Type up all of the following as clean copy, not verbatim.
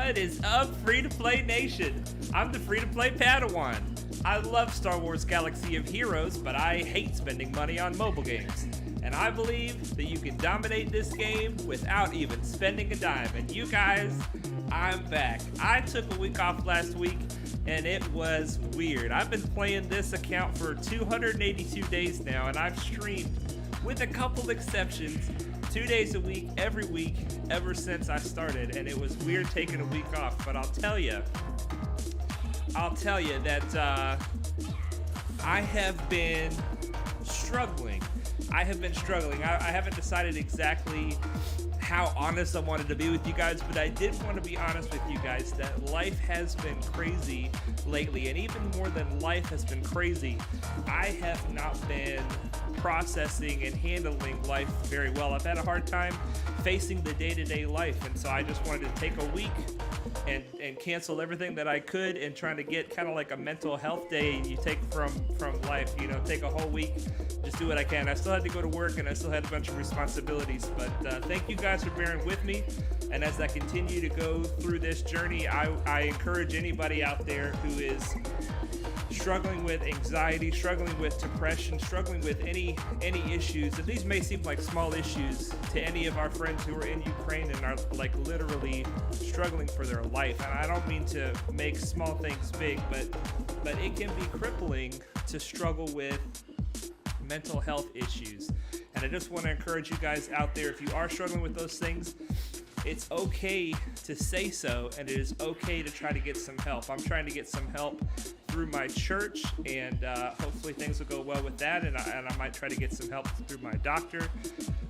What is up, free-to-play nation? I'm the free-to-play Padawan. I love Star Wars Galaxy of Heroes, but I hate spending money on mobile games. And I believe that you can dominate this game without even spending a dime. And you guys, I'm back. I took a week off last week, and it was weird. I've been playing this account for 282 days now, and I've streamed, with a couple exceptions, 2 days a week, every week, ever since I started. And it was weird taking a week off, but I'll tell you that I have been struggling. I haven't decided exactly how honest I wanted to be with you guys, but I did want to be honest with you guys that life has been crazy lately, and even more than life has been crazy, I have not been processing and handling life very well. I've had a hard time facing the day-to-day life, and so I just wanted to take a week and cancel everything that I could and trying to get kind of like a mental health day you take from life, you know, take a whole week, just do what I can. I still had to go to work and I still had a bunch of responsibilities, but thank you guys for bearing with me. And as I continue to go through this journey, I encourage anybody out there who is struggling with anxiety, struggling with depression, struggling with any issues, and these may seem like small issues to any of our friends who are in Ukraine and are like literally struggling for their life. And I don't mean to make small things big, but it can be crippling to struggle with mental health issues. And I just want to encourage you guys out there, if you are struggling with those things, it's okay to say so, and it is okay to try to get some help. I'm trying to get some help through my church, and hopefully things will go well with that, and I might try to get some help through my doctor,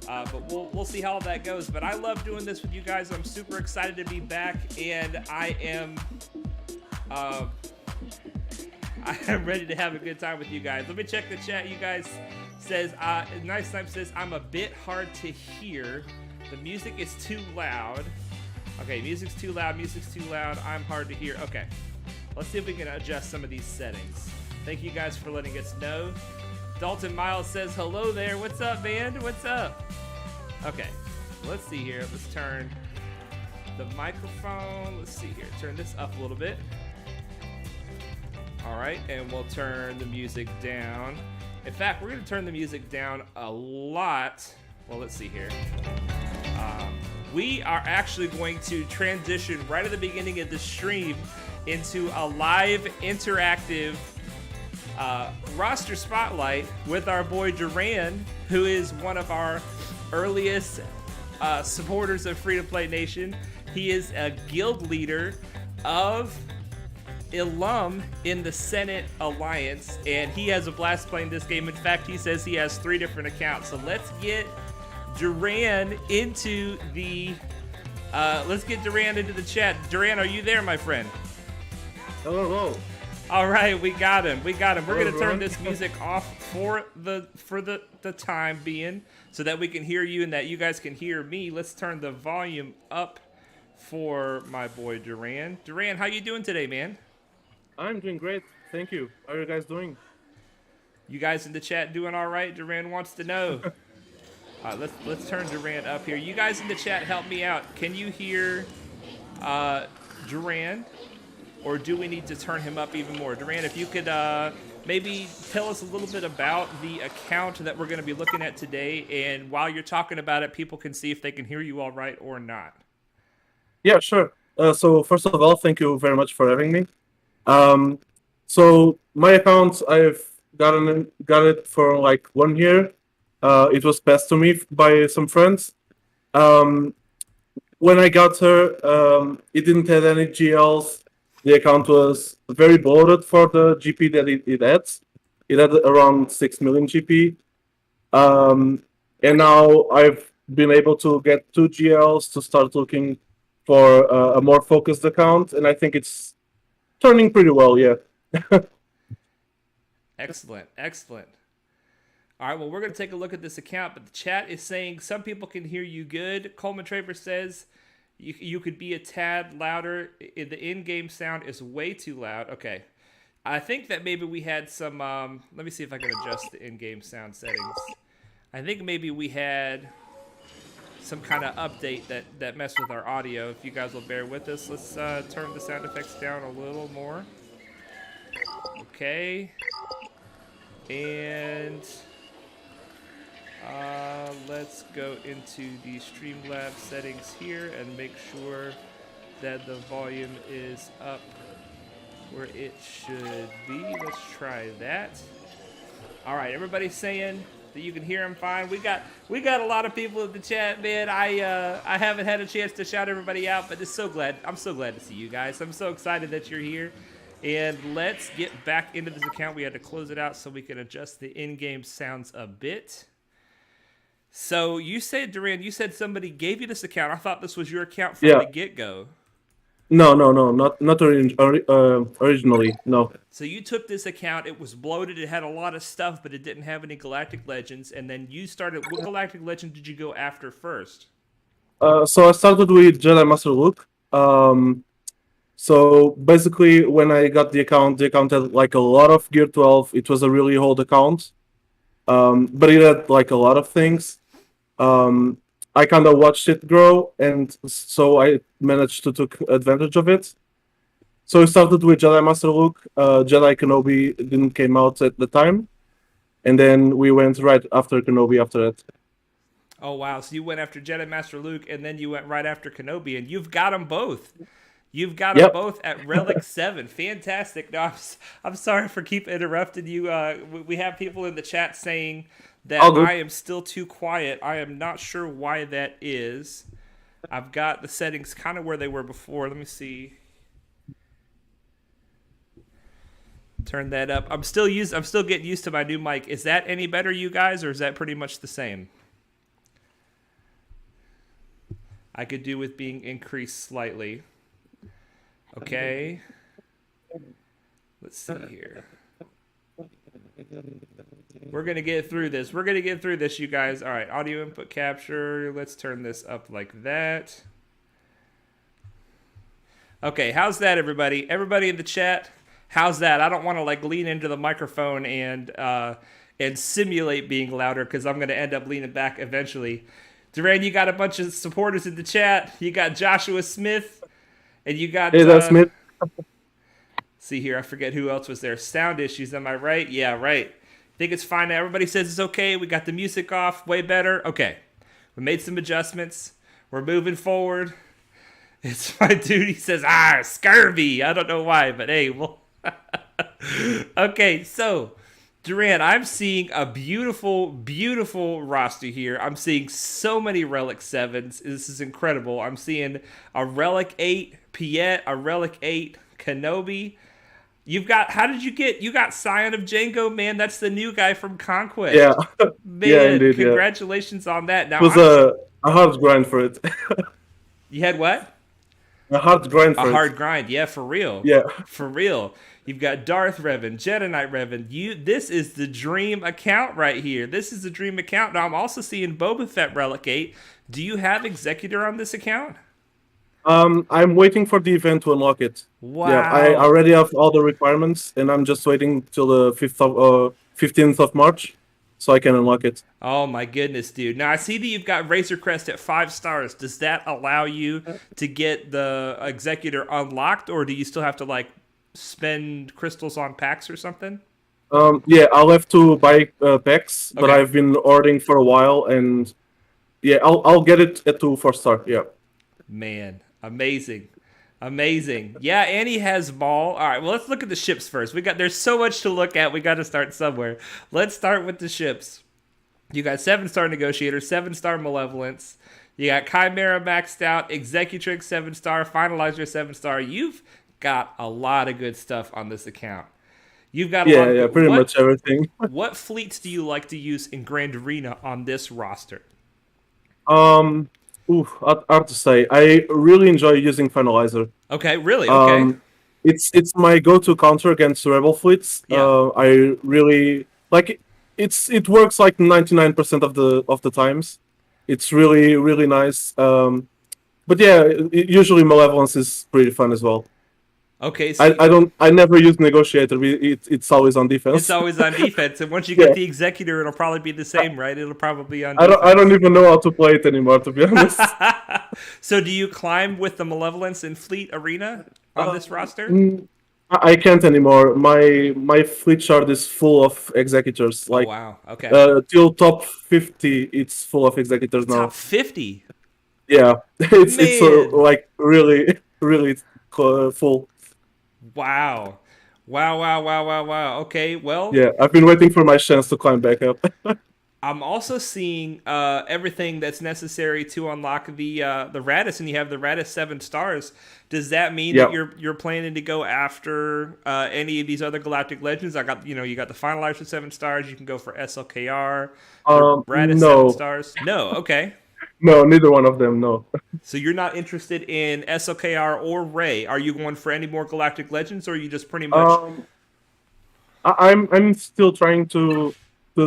but we'll see how all that goes. But I love doing this with you guys. I'm super excited to be back, and I am ready to have a good time with you guys. Let me check the chat. You guys says, Nice Time says, I'm a bit hard to hear. The music is too loud. Okay, music's too loud, I'm hard to hear. Okay, let's see if we can adjust some of these settings. Thank you guys for letting us know. Dalton Miles says, hello there. What's up, man? What's up? Okay, let's see here. Let's turn the microphone. Let's see here. Turn this up a little bit. All right, and we'll turn the music down. In fact, we're going to turn the music down a lot. Well, let's see here. We are actually going to transition right at the beginning of the stream into a live interactive roster spotlight with our boy Dhraan, who is one of our earliest supporters of Free to Play Nation. He is a guild leader of Ilum in the Senate Alliance, and he has a blast playing this game. In fact, he says he has 3 different accounts. So let's get Dhraan into the chat. Dhraan, are you there, my friend? Hello. All right, we got him. We're Hello, gonna turn everyone. this music off for the time being, so that we can hear you and that you guys can hear me. Let's turn the volume up for my boy Dhraan. Dhraan, how you doing today, man? I'm doing great. Thank you. How are you guys doing? You guys in the chat doing all right? Dhraan wants to know. Let's turn Dhraan up here. You guys in the chat, help me out. Can you hear Dhraan, or do we need to turn him up even more? Dhraan, if you could maybe tell us a little bit about the account that we're going to be looking at today, and while you're talking about it, people can see if they can hear you all right or not. Yeah, sure. So first of all, thank you very much for having me. So my account, I've got it for like 1 year. It was passed to me by some friends. When I got her, it didn't have any GLs. The account was very bloated for the GP that it had. It had around 6 million GP. And now I've been able to get 2 GLs to start looking for a more focused account, and I think it's turning pretty well, yeah. Excellent. All right, well, we're going to take a look at this account, but the chat is saying some people can hear you good. Coleman Traver says you could be a tad louder. The in-game sound is way too loud. Okay. I think that maybe we had some... let me see if I can adjust the in-game sound settings. I think maybe we had some kind of update that messed with our audio. If you guys will bear with us, let's turn the sound effects down a little more. Okay. And let's go into the Streamlabs settings here and make sure that the volume is up where it should be. Let's try that. All right, everybody's saying that you can hear him fine. We got a lot of people in the chat, man. I haven't had a chance to shout everybody out, but I'm so glad to see you guys. I'm so excited that you're here. And let's get back into this account. We had to close it out so we can adjust the in-game sounds a bit. So you said, Dhraan, you said somebody gave you this account. I thought this was your account from the get-go. No, not originally, no. So you took this account, it was bloated, it had a lot of stuff, but it didn't have any Galactic Legends, and then you started, what Galactic Legend did you go after first? So I started with Jedi Master Luke. So basically, when I got the account had like a lot of Gear 12. It was a really old account, but it had like a lot of things. I kind of watched it grow, and so I managed to take advantage of it. So I started with Jedi Master Luke. Jedi Kenobi didn't came out at the time, and then we went right after Kenobi after that. Oh wow! So you went after Jedi Master Luke, and then you went right after Kenobi, and you've got them both. You've got them both at Relic 7. Fantastic. No, I'm sorry for keep interrupting you. We have people in the chat saying that I am still too quiet. I am not sure why that is. I've got the settings kind of where they were before. Let me see. Turn that up. I'm still getting used to my new mic. Is that any better, you guys, or is that pretty much the same? I could do with being increased slightly. Okay. Let's see here. We're going to get through this. We're going to get through this, you guys. All right, audio input capture. Let's turn this up like that. Okay, how's that, everybody? Everybody in the chat, how's that? I don't want to like lean into the microphone and simulate being louder because I'm going to end up leaning back eventually. Dhraan, you got a bunch of supporters in the chat. You got Joshua Smith, and you got... Hey, that's Smith. See here, I forget who else was there. Sound issues, am I right? Yeah, right. Think it's fine now. Everybody says it's okay. We got the music off. Way better. Okay. We made some adjustments. We're moving forward. It's my dude. He says, scurvy. I don't know why, but hey, well... Okay, so... Dhraan, I'm seeing a beautiful, beautiful roster here. I'm seeing so many Relic 7s. This is incredible. I'm seeing a Relic 8 Piet, a Relic 8 Kenobi. You got Scion of Jango, man. That's the new guy from Conquest. Yeah. Man, yeah, indeed, congratulations on that. Now, it was a hard grind for it. You had what? A hard grind for it. A hard grind, yeah, for real. Yeah. For real. You've got Darth Revan, Jedi Knight Revan. This is the dream account right here. This is the dream account. Now, I'm also seeing Boba Fett Relic 8. Do you have Executor on this account? I'm waiting for the event to unlock it. Wow. Yeah, I already have all the requirements, and I'm just waiting till the 15th of March so I can unlock it. Oh, my goodness, dude. Now, I see that you've got Razor Crest at 5 stars. Does that allow you to get the Executor unlocked, or do you still have to, like, spend crystals on packs or something? Yeah, I'll have to buy packs, but Okay. I've been ordering for a while, and yeah, I'll get it at 2 4-star. Yeah. Man, amazing. Yeah, Annie has Maul. All right, well, let's look at the ships first. There's so much to look at. We got to start somewhere. Let's start with the ships. You got 7-star Negotiator, 7-star Malevolence. You got Chimera maxed out, Executrix 7-star, Finalizer 7-star. You've got a lot of good stuff on this account. You've got a lot of pretty much everything. What fleets do you like to use in Grand Arena on this roster? Hard to say. I really enjoy using Finalizer. Okay, really? Okay. It's my go-to counter against rebel fleets. Yeah. I really like it. It works like 99% of the times. It's really, really nice. But yeah, usually Malevolence is pretty fun as well. Okay, so I never use negotiator. It's always on it's defense. always on defense, and once you get Yeah, the executor, it'll probably be the I, same, right? It'll probably be on I don't defense. even know how to play it anymore, to be honest. So do you climb with the malevolence in fleet arena on this roster? Mm, I can't anymore. My fleet chart is full of executors. Oh Like wow. Okay. till top 50, it's full of executors Top now. 50. Yeah, it's Man. like really really full. Wow. Wow, wow, wow, wow, wow. Okay, well, Yeah, I've been waiting for my chance to climb back up. I'm also seeing everything that's necessary to unlock the Radis, and you have the Radis 7 stars. Does that mean that Yeah. you're planning to go after any of these other galactic legends? I got you got the finalizer 7 stars. You can go for SLKR, the Radis seven No, stars. No, okay. no, neither one of them. No. So you're not interested in SLKR or Ray. Are you going for any more galactic legends, or are you just pretty much Um, I'm still trying to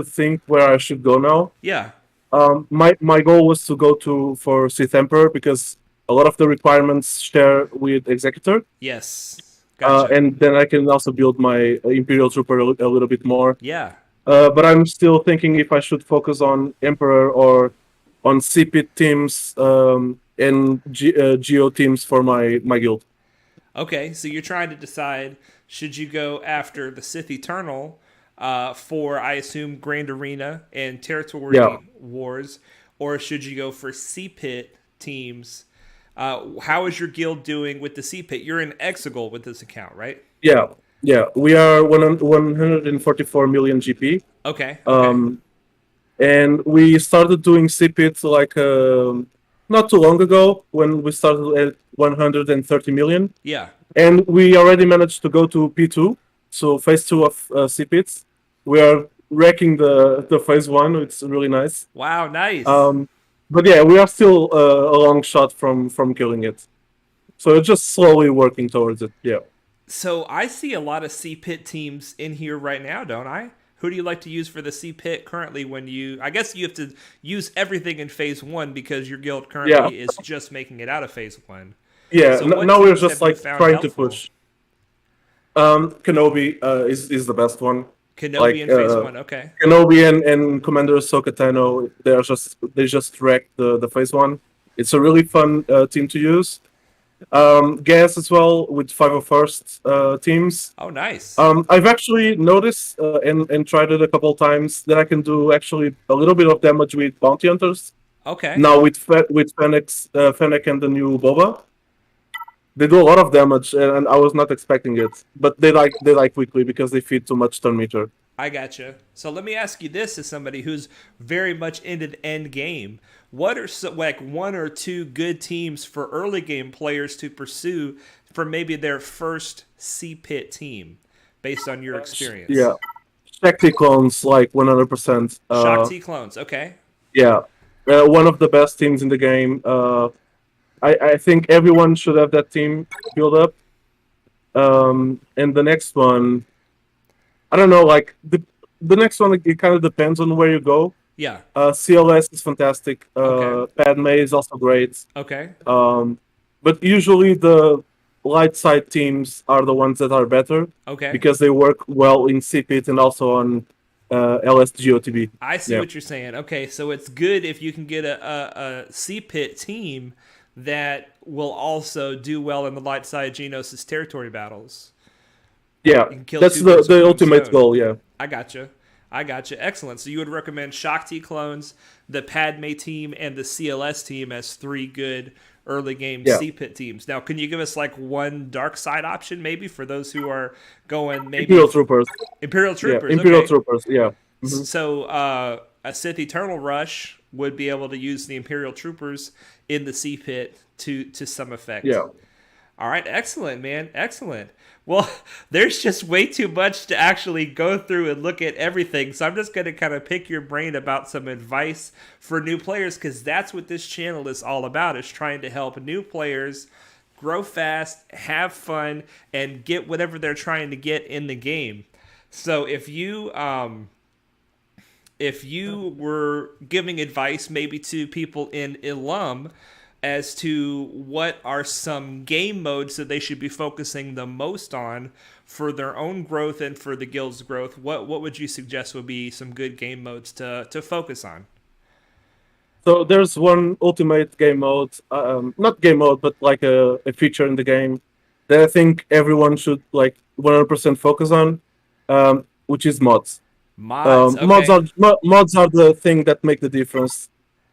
think where I should go now. yeah? My goal was to go to for Sith Emperor because a lot of the requirements share with Executor, Yes, gotcha. and then I can also build my Imperial Trooper a little bit more. Yeah. But I'm still thinking if I should focus on Emperor or on CP teams and Geo teams for my guild. Okay, so you're trying to decide should you go after the Sith Eternal for, I assume, Grand Arena and Yeah, Territory Wars, or should you go for C-Pit teams? How is your guild doing with the C-Pit? You're in Exegol with this account, right? yeah, yeah. We are 144 million GP. Okay, okay. Um, and we started doing CPIT like not too long ago when we started at 130 million, Yeah. and we already managed to go to P2, so phase two of CPITs. We are wrecking the phase one. It's really nice. Wow, nice. Um, but yeah, we are still a long shot from killing it. So it's just slowly working towards it. Yeah. So I see a lot of C-Pit teams in here right now, don't I? Who do you like to use for the C-Pit currently when I guess you have to use everything in phase one because your guild Yeah. currently is just making it out of phase one. Yeah. So what Now we're teams just have you like found trying to helpful? push. Kenobi is the best one. Kenobi Like in phase one, okay. Kenobi and Commander Ahsoka Tano, they just wrecked the phase one. It's a really fun team to use. Gas as well with 501st teams. Oh, nice. I've actually noticed and tried it a couple times that I can do actually a little bit of damage with bounty hunters. Okay. Now with Fennec and the new Boba, they do a lot of damage, and I was not expecting it. But they like quickly because they feed too much turn meter. I gotcha. So let me ask you this as somebody who's very much into the end game. What are like one or two good teams for early game players to pursue for maybe their first C-Pit team based on your experience? Yeah, Shakti clones like 100%. Shock T clones, okay. Yeah, one of the best teams in the game. I think everyone should have that team build up. And the next one, I don't know, like the next one, it kind of depends on where you go. Yeah. CLS is fantastic. Okay. Padme is also great. Okay. But usually the light side teams are the ones that are better Okay. because they work well in CPIT and also on LSGOTB. I see Yeah. what you're saying. Okay, so it's good if you can get a C-Pit team that will also do well in the light side Geonosis territory battles. Yeah, You can kill that's two birds with the one ultimate stone. goal. Yeah, I gotcha. I gotcha. Excellent. So you would recommend Shakti clones, the Padme team, and the CLS team as three good early game yeah. C-Pit teams. Now, can you give us like one dark side option maybe for those who are going maybe Imperial Troopers. Imperial Yeah, Troopers? Imperial Okay. Troopers. Yeah. Mhm. So a Sith Eternal Rush would be able to use the Imperial Troopers in the C-Pit to some effect. Yeah. All right, excellent, man, excellent. Well, there's just way too much to actually go through and look at everything. So I'm just going to kind of pick your brain about some advice for new players because that's what this channel is all about, is trying to help new players grow fast, have fun, and get whatever they're trying to get in the game. So if you were giving advice maybe to people in Ilum, as to what are some game modes that they should be focusing the most on for their own growth and for the guild's growth, what would you suggest would be some good game modes to focus on? So there's one ultimate game mode, not game mode, but like a feature in the game that I think everyone should like 100% focus on, which is mods. Mods, Mods okay. are mods are the thing that make the difference.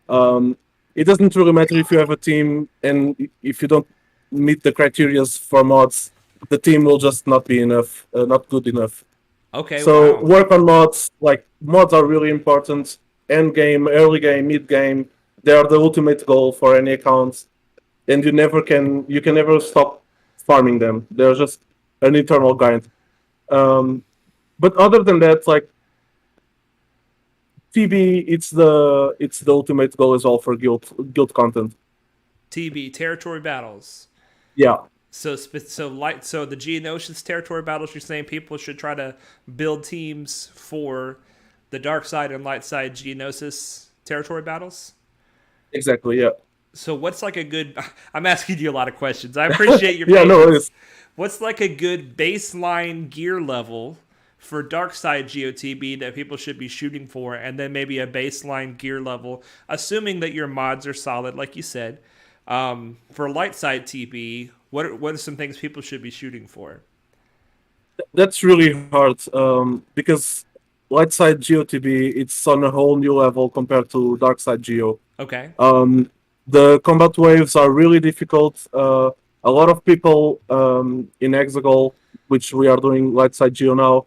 Um, it doesn't really matter if you have a team and if you don't meet the criteria for mods, the team will just not be enough, not good enough. Okay, So wow. work on mods. Like mods are really important. End game, early game, mid game. They are the ultimate goal for any account, and you can never stop farming them. They're just an eternal grind. Um, but other than that, like TB, it's the ultimate goal as well for guild content. TB, territory battles. Yeah, So the Geonosians territory battles. You're saying people should try to build teams for the dark side and light side Geonosis territory battles. exactly. Yeah, So what's like a good? I'm asking you a lot of questions. I appreciate your yeah. No, patience. it's What's like a good baseline gear level for dark side GOTB that people should be shooting for, and then maybe a baseline gear level, assuming that your mods are solid, like you said. For light side TB, what are some things people should be shooting for? that's really hard because light side GOTB it's on a whole new level compared to dark side Geo. Okay. Um, the combat waves are really difficult. A lot of people in Exegol, which we are doing light side Geo now,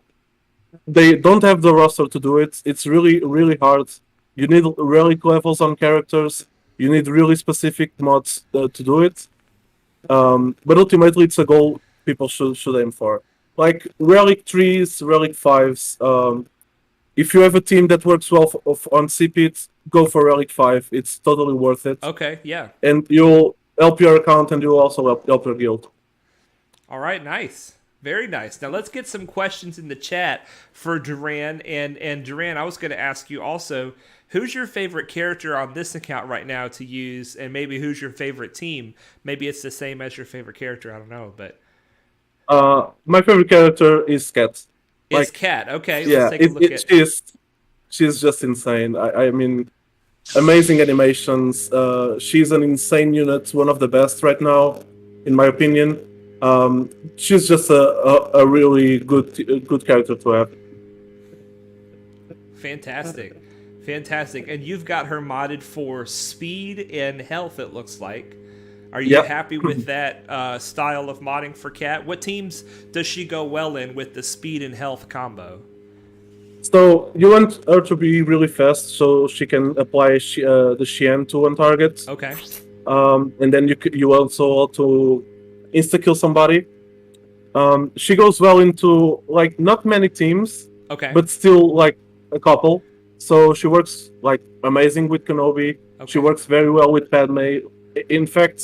they don't have the roster to do it. It's really, really hard. You need relic levels on characters. You need really specific mods to do it. But ultimately, it's a goal people should aim for. Like relic threes, relic fives. If you have a team that works well on CPIT, go for relic five. It's totally worth it, Okay. Yeah. and you'll help your account, and you'll also help your guild. All right, nice. Very nice. Now let's get some questions in the chat for Dhraan. And Dhraan, I was going to ask you also, who's your favorite character on this account right now to use, and maybe who's your favorite team? Maybe it's the same as your favorite character. I don't know, but My favorite character is Cat. it's Like, Cat. Okay, let's yeah, take a look at. she's just insane. I mean, amazing animations. She's an insane unit, one of the best right now, in my opinion. She's just a really good character to have. Fantastic. Fantastic. And you've got her modded for speed and health, it looks like. Are you Yeah. happy with that style of modding for Cat? What teams does she go well in with the speed and health combo? So you want her to be really fast, so she can apply the Xian to one target, Okay. and then you also want to insta kill somebody. She goes well into like not many teams, Okay. but still like a couple. So she works like amazing with Kenobi. She Okay. works very well with Padme. In fact,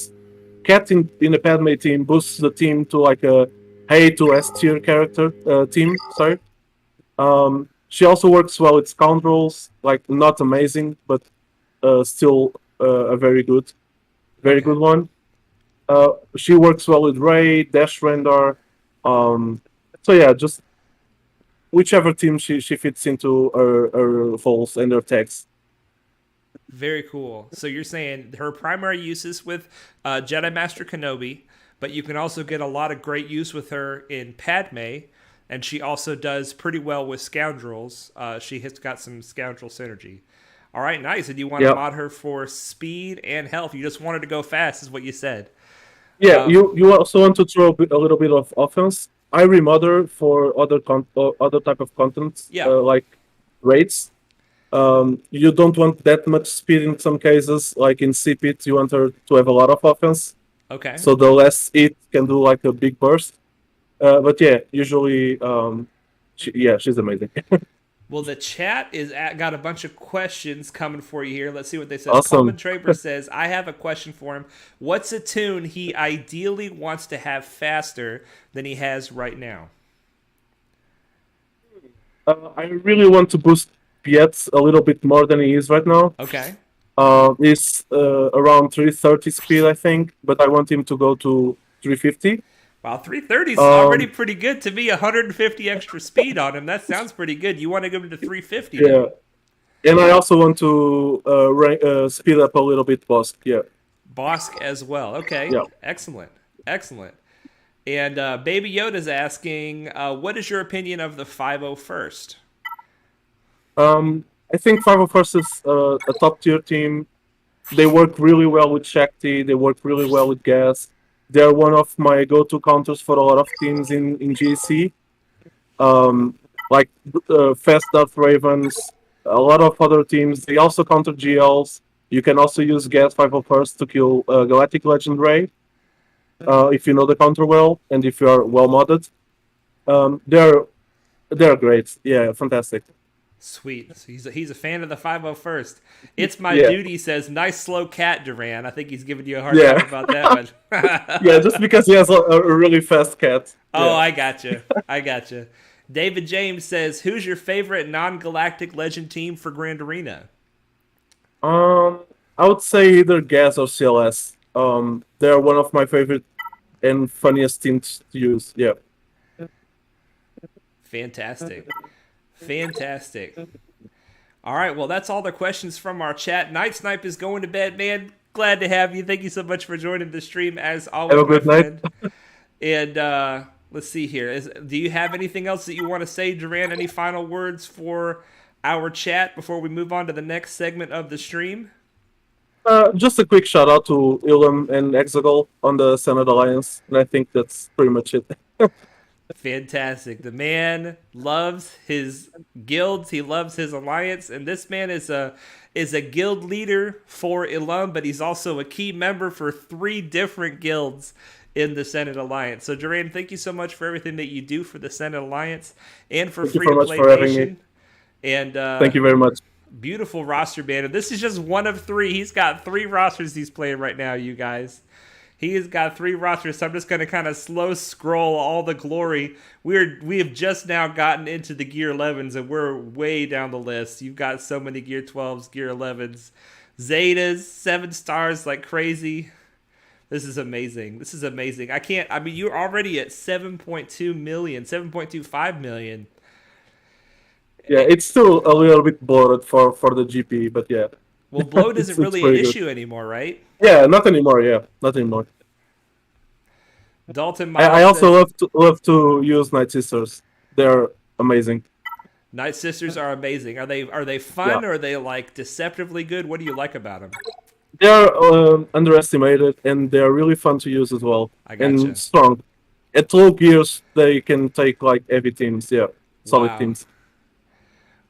Cat in a Padme team boosts the team to like a A to S tier character team. Sorry. She also works well with scoundrels. Like not amazing, but still a very Okay. good one. She works well with Ray, Dash Rendar. So yeah, just whichever team she fits into her roles and her tags. Very cool. So you're saying her primary use is with Jedi Master Kenobi, but you can also get a lot of great use with her in Padme, and she also does pretty well with Scoundrels. She has got some Scoundrel synergy. All right, nice. And you want to Yeah, mod her for speed and health. You just wanted to go fast, is what you said. yeah. You also want to throw a little bit of offense. I remodder for other type of content Yeah. like raids. You don't want that much speed in some cases, like in CPIT, you want her to have a lot of offense. Okay. So the less it can do like a big burst. But yeah, usually, she's amazing. Well, the chat got a bunch of questions coming for you here. Let's see what they said. Coleman Awesome. Traper says, I have a question for him. What's a tune he ideally wants to have faster than he has right now? I really want to boost Piet a little bit more than he is right now. Okay. Is around 330 speed, I think, but I want him to go to 350. Wow, 330 is already Um, pretty good to me. 150 extra speed on him. That sounds pretty good. You want to go to 350 yeah, now? and I also want to speed up a little bit Bossk. Yeah, Bossk as well. Okay, yeah. excellent, excellent. And Baby Yoda's asking, what is your opinion of the 501st? I think 501st is a top tier team. They work really well with Shakti. They work really well with Gas. They're one of my go-to counters for a lot of teams in GC. Um, like Fast Death Ravens, a lot of other teams. They also counter GLs. You can also use Gas 501st to kill Galactic Legend Ray if you know the counter well and if you are well modded. Um, they're they're great. Yeah, fantastic. Sweet. So he's a fan of the 501st. It's my Yeah, duty says, nice slow cat, Dhraan. I think he's giving you a hard time yeah, about that one. yeah. Just because he has a really fast cat. Oh, Yeah. I gotcha. I gotcha. David James says, who's your favorite non-galactic legend team for Grand Arena? Um, I would say either Gas or CLS. They're one of my favorite and funniest teams to use. Yeah. Fantastic. Fantastic. All right, well, that's all the questions from our chat. Night Snipe is going to bed, man. Glad to have you. Thank you so much for joining the stream, as Have always, a my good night. friend. And let's see here. Do you have anything else that you want to say, Dhraan? Any final words for our chat before we move on to the next segment of the stream? Just a quick shout out to Ilum and Exegol on the Senate Alliance, and I think that's pretty much it. Fantastic. The man loves his guilds. He loves his alliance, and this man is a guild leader for Ilum, but he's also a key member for 3 different guilds in the Senate Alliance. So, Dhraan, thank you so much for everything that you do for the Senate Alliance and for Thank you Free so to much Play for having me. Nation. And Thank you very much. beautiful roster, man. And this is just one of 3. He's got 3 rosters he's playing right now, you guys. He has got 3 rosters, so I'm just going to kind of slow scroll all the glory. We have just now gotten into the Gear 11s, and we're way down the list. You've got so many Gear 12s, Gear 11s, Zetas, 7 stars like crazy. This is amazing. This is amazing. I mean, you're already at 7.2 million, 7.25 million. Yeah, it's still a little bit bloated for the GP, but yeah. Well, bloat isn't It's really an pretty good. issue anymore, right? Yeah, not anymore. Yeah, not anymore. Dalton I Miles also says, love to use Night Sisters. They're amazing. Night Sisters are amazing. Are they fun, Yeah. or are they like deceptively good? What do you like about them? They're underestimated and they're really fun to use as well. I And gotcha. strong. At low gears, they can take like heavy teams. Yeah, solid Wow. teams.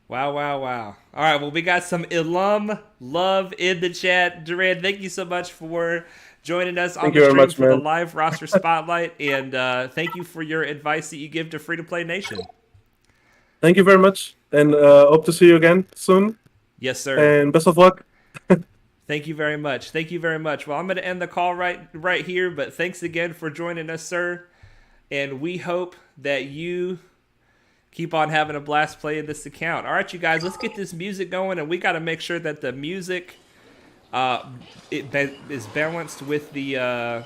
Wow, wow, wow. All right, well, we got some Ilum love in the chat. Dhraan, thank you so much for joining us on Thank the you very stream much, for the man. live roster spotlight, and thank you for your advice that you give to Free to Play Nation. Thank you very much, and hope to see you again soon. Yes, sir. And best of luck. Thank you very much. Thank you very much. Well, I'm going to end the call right here, but thanks again for joining us, sir. And we hope that you keep on having a blast playing this account. All right, you guys, let's get this music going, and we got to make sure that the music is balanced with the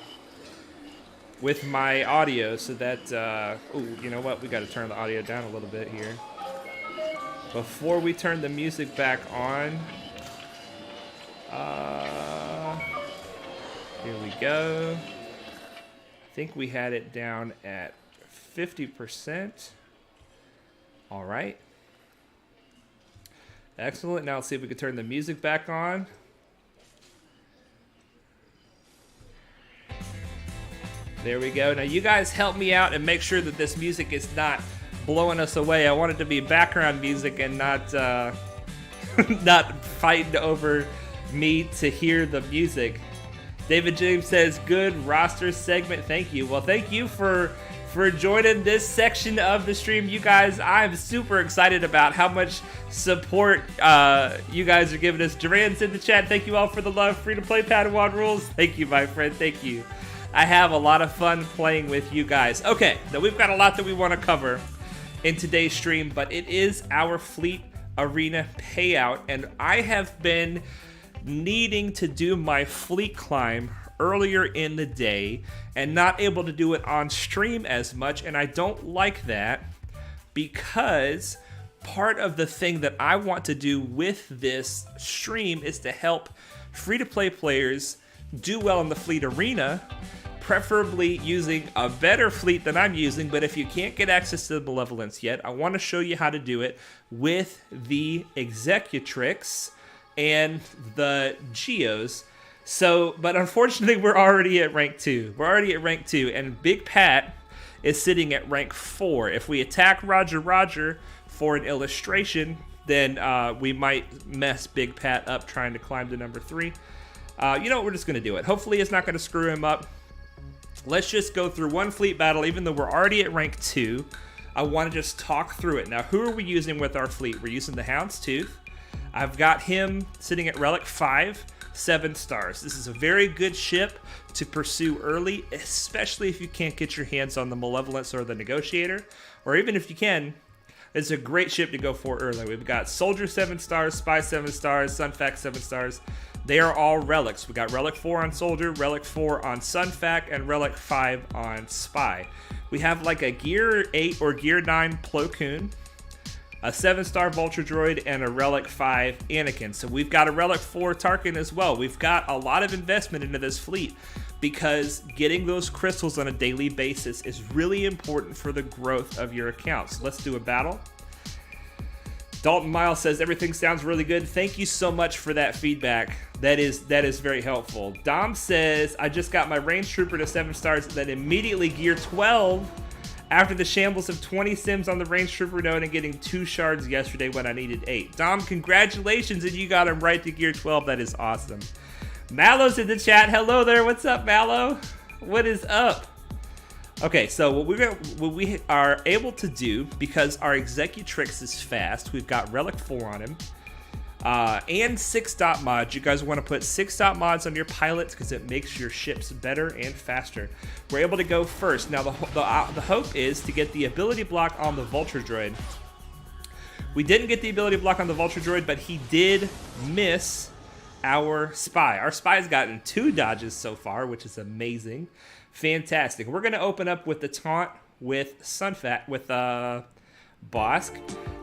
with my audio, so that oh, you know what? We got to turn the audio down a little bit here before we turn the music back on. Here we go. I think we had it down at 50%. All right. Excellent. Now let's see if we can turn the music back on. There we go. Now you guys help me out and make sure that this music is not blowing us away. I want it to be background music and not not fighting over me to hear the music. David James says, good roster segment. Thank you. Well, thank you for joining this section of the stream. You guys, I'm super excited about how much support you guys are giving us. Duraan's in the chat. Thank you all for the love. Free to play Padawan rules. Thank you, my friend. Thank you. I have a lot of fun playing with you guys. Okay, now we've got a lot that we want to cover in today's stream, but it is our Fleet Arena payout, and I have been needing to do my fleet climb earlier in the day and not able to do it on stream as much, and I don't like that because part of the thing that I want to do with this stream is to help free-to-play players do well in the fleet arena, preferably using a better fleet than I'm using. But if you can't get access to the malevalance yet, I want to show you how to do it with the executrix and the Geos. So, but unfortunately, we're already at rank 2. We're already at rank 2, and Big Pat is sitting at rank 4. If we attack Roger for an illustration, then we might mess Big Pat up trying to climb to number 3. You know what? We're just going to do it. Hopefully, it's not going to screw him up. Let's just go through one fleet battle, even though we're already at rank 2. I want to just talk through it. Now, who are we using with our fleet? We're using the Houndstooth. I've got him sitting at relic 5, 7 stars. This is a very good ship to pursue early, especially if you can't get your hands on the Malevolence or the Negotiator, or even if you can, it's a great ship to go for early. We've got Soldier 7 stars, Spy 7 stars, Sunfac 7 stars. They are all relics. We got relic 4 on Soldier, relic 4 on Sunfac, and relic 5 on Spy. We have like a gear 8 or gear 9 Plo Koon, a 7-star Vulture Droid, and a Relic 5 Anakin. So we've got a Relic 4 Tarkin as well. We've got a lot of investment into this fleet because getting those crystals on a daily basis is really important for the growth of your account. So let's do a battle. Dalton Miles says, everything sounds really good. Thank you so much for that feedback. That is very helpful. Dom says, I just got my Range Trooper to 7 stars, then immediately gear 12 after the shambles of 20 sims on the Range Trooper node and getting 2 shards yesterday when I needed 8. Dom, congratulations, and you got him right to gear 12. That is awesome. Mallow's in the chat. Hello there. What's up, Mallow? What is up? Okay, so what we are able to do, because our Executrix is fast, we've got Relic 4 on him, and 6-dot mods. You guys want to put 6-dot mods on your pilots because it makes your ships better and faster. We're able to go first. Now, the hope is to get the ability block on the Vulture Droid. We didn't get the ability block on the Vulture Droid, but he did miss our Spy. Our Spy's gotten 2 dodges so far, which is amazing. Fantastic. We're going to open up with the taunt with Sunfat, with Bossk.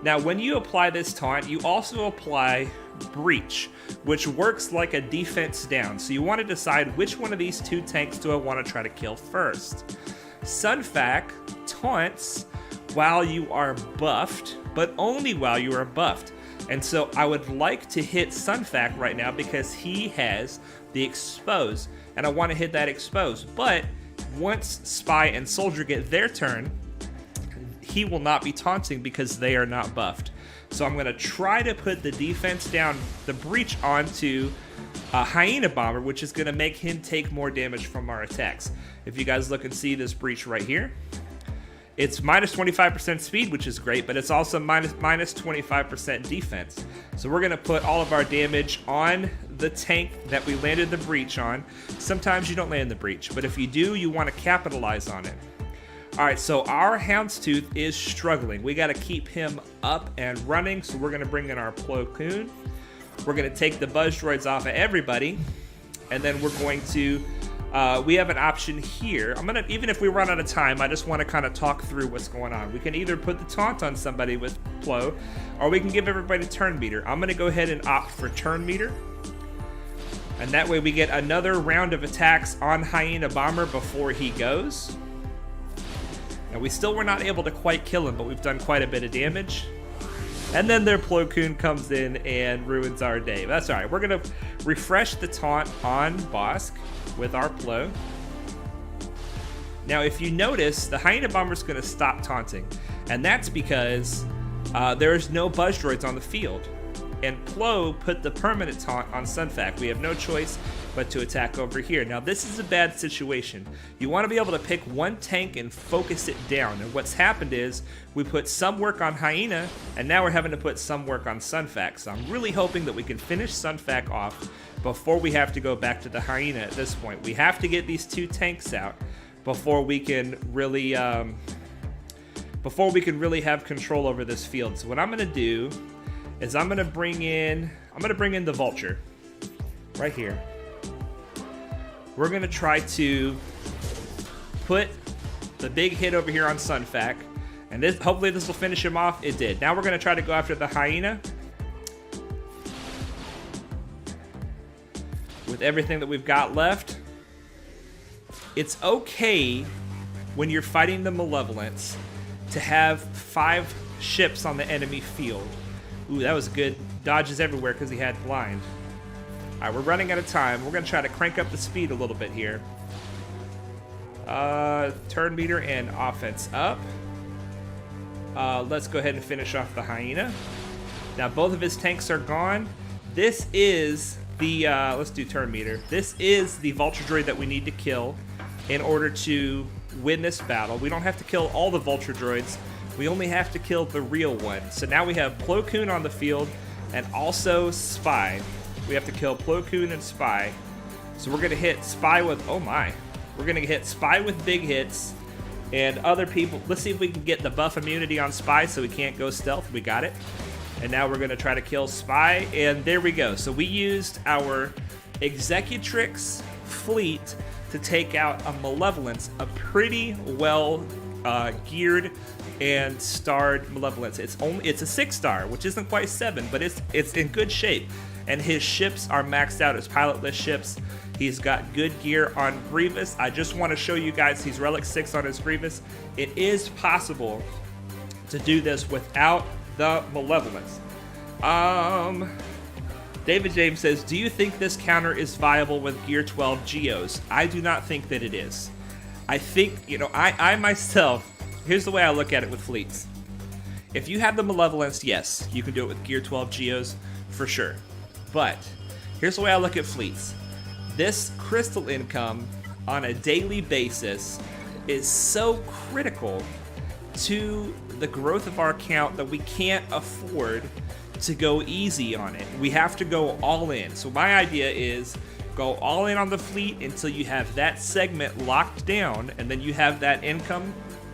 Now, when you apply this taunt, you also apply Breach, which works like a defense down. So you want to decide which one of these 2 tanks do I want to try to kill first. Sunfac taunts while you are buffed, but only while you are buffed. And so I would like to hit Sunfac right now because he has the expose, and I want to hit that expose. But once Spy and Soldier get their turn, he will not be taunting because they are not buffed. So I'm going to try to put the defense down, the Breach onto a Hyena Bomber, which is going to make him take more damage from our attacks. If you guys look and see this Breach right here, it's minus 25% speed, which is great, but it's also minus 25% defense. So we're going to put all of our damage on the tank that we landed the Breach on. Sometimes you don't land the Breach, but if you do, you want to capitalize on it. All right, so our Houndstooth is struggling. We got to keep him up and running, so we're going to bring in our Plo Koon. We're going to take the Buzz Droids off of everybody, and then we're going to... we have an option here. Even if we run out of time, I just want to kind of talk through what's going on. We can either put the taunt on somebody with Plo, or we can give everybody turn meter. I'm going to go ahead and opt for turn meter. And that way we get another round of attacks on Hyena Bomber before he goes. And we still were not able to quite kill him, but we've done quite a bit of damage. And then their Plo Koon comes in and ruins our day. But that's all right. We're going to refresh the taunt on Bossk with our Plo. Now, if you notice, the Hyena Bomber is going to stop taunting. And that's because there's no Buzz Droids on the field. And Plo put the permanent taunt on Sunfac. We have no choice but to attack over here. Now, this is a bad situation. You want to be able to pick one tank and focus it down. And what's happened is we put some work on Hyena, and now we're having to put some work on Sunfac. So I'm really hoping that we can finish Sunfac off before we have to go back to the Hyena at this point. We have to get these 2 tanks out before we can really have control over this field. So what I'm going to do is I'm going to bring in the Vulture. right here. We're gonna try to put the big hit over here on Sunfac, and this, hopefully this will finish him off. It did. Now we're gonna try to go after the hyena with everything that we've got left. It's okay when you're fighting the malevolence to have 5 ships on the enemy field. Ooh, that was good. Dodges everywhere because he had blind. All right, we're running out of time. We're gonna try to crank up the speed a little bit here. Turn meter and offense up. Let's go ahead and finish off the hyena. Now both of his tanks are gone. This is the, let's do turn meter. This is the vulture droid that we need to kill in order to win this battle. We don't have to kill all the vulture droids. We only have to kill the real one. So now we have Plo Koon on the field and also Spy. We have to kill Plo Koon and Spy. So we're gonna hit Spy with, oh my. We're gonna hit Spy with big hits and other people. Let's see if we can get the buff immunity on Spy so we can't go stealth. We got it. And now we're gonna try to kill Spy, and there we go. So we used our Executrix fleet to take out a Malevolence, a pretty well geared and starred Malevolence. It's a 6-star, which isn't quite 7, but it's in good shape. And his ships are maxed out as pilotless ships. He's got good gear on Grievous. I just want to show you guys he's Relic 6 on his Grievous. It is possible to do this without the Malevolence. David James says, do you think this counter is viable with Gear 12 Geos? I do not think that it is. I think, I myself, here's the way I look at it with fleets. If you have the Malevolence, yes, you can do it with Gear 12 Geos for sure. But here's the way I look at fleets. This crystal income on a daily basis is so critical to the growth of our account that we can't afford to go easy on it. We have to go all in. So my idea is go all in on the fleet until you have that segment locked down, and then you have that income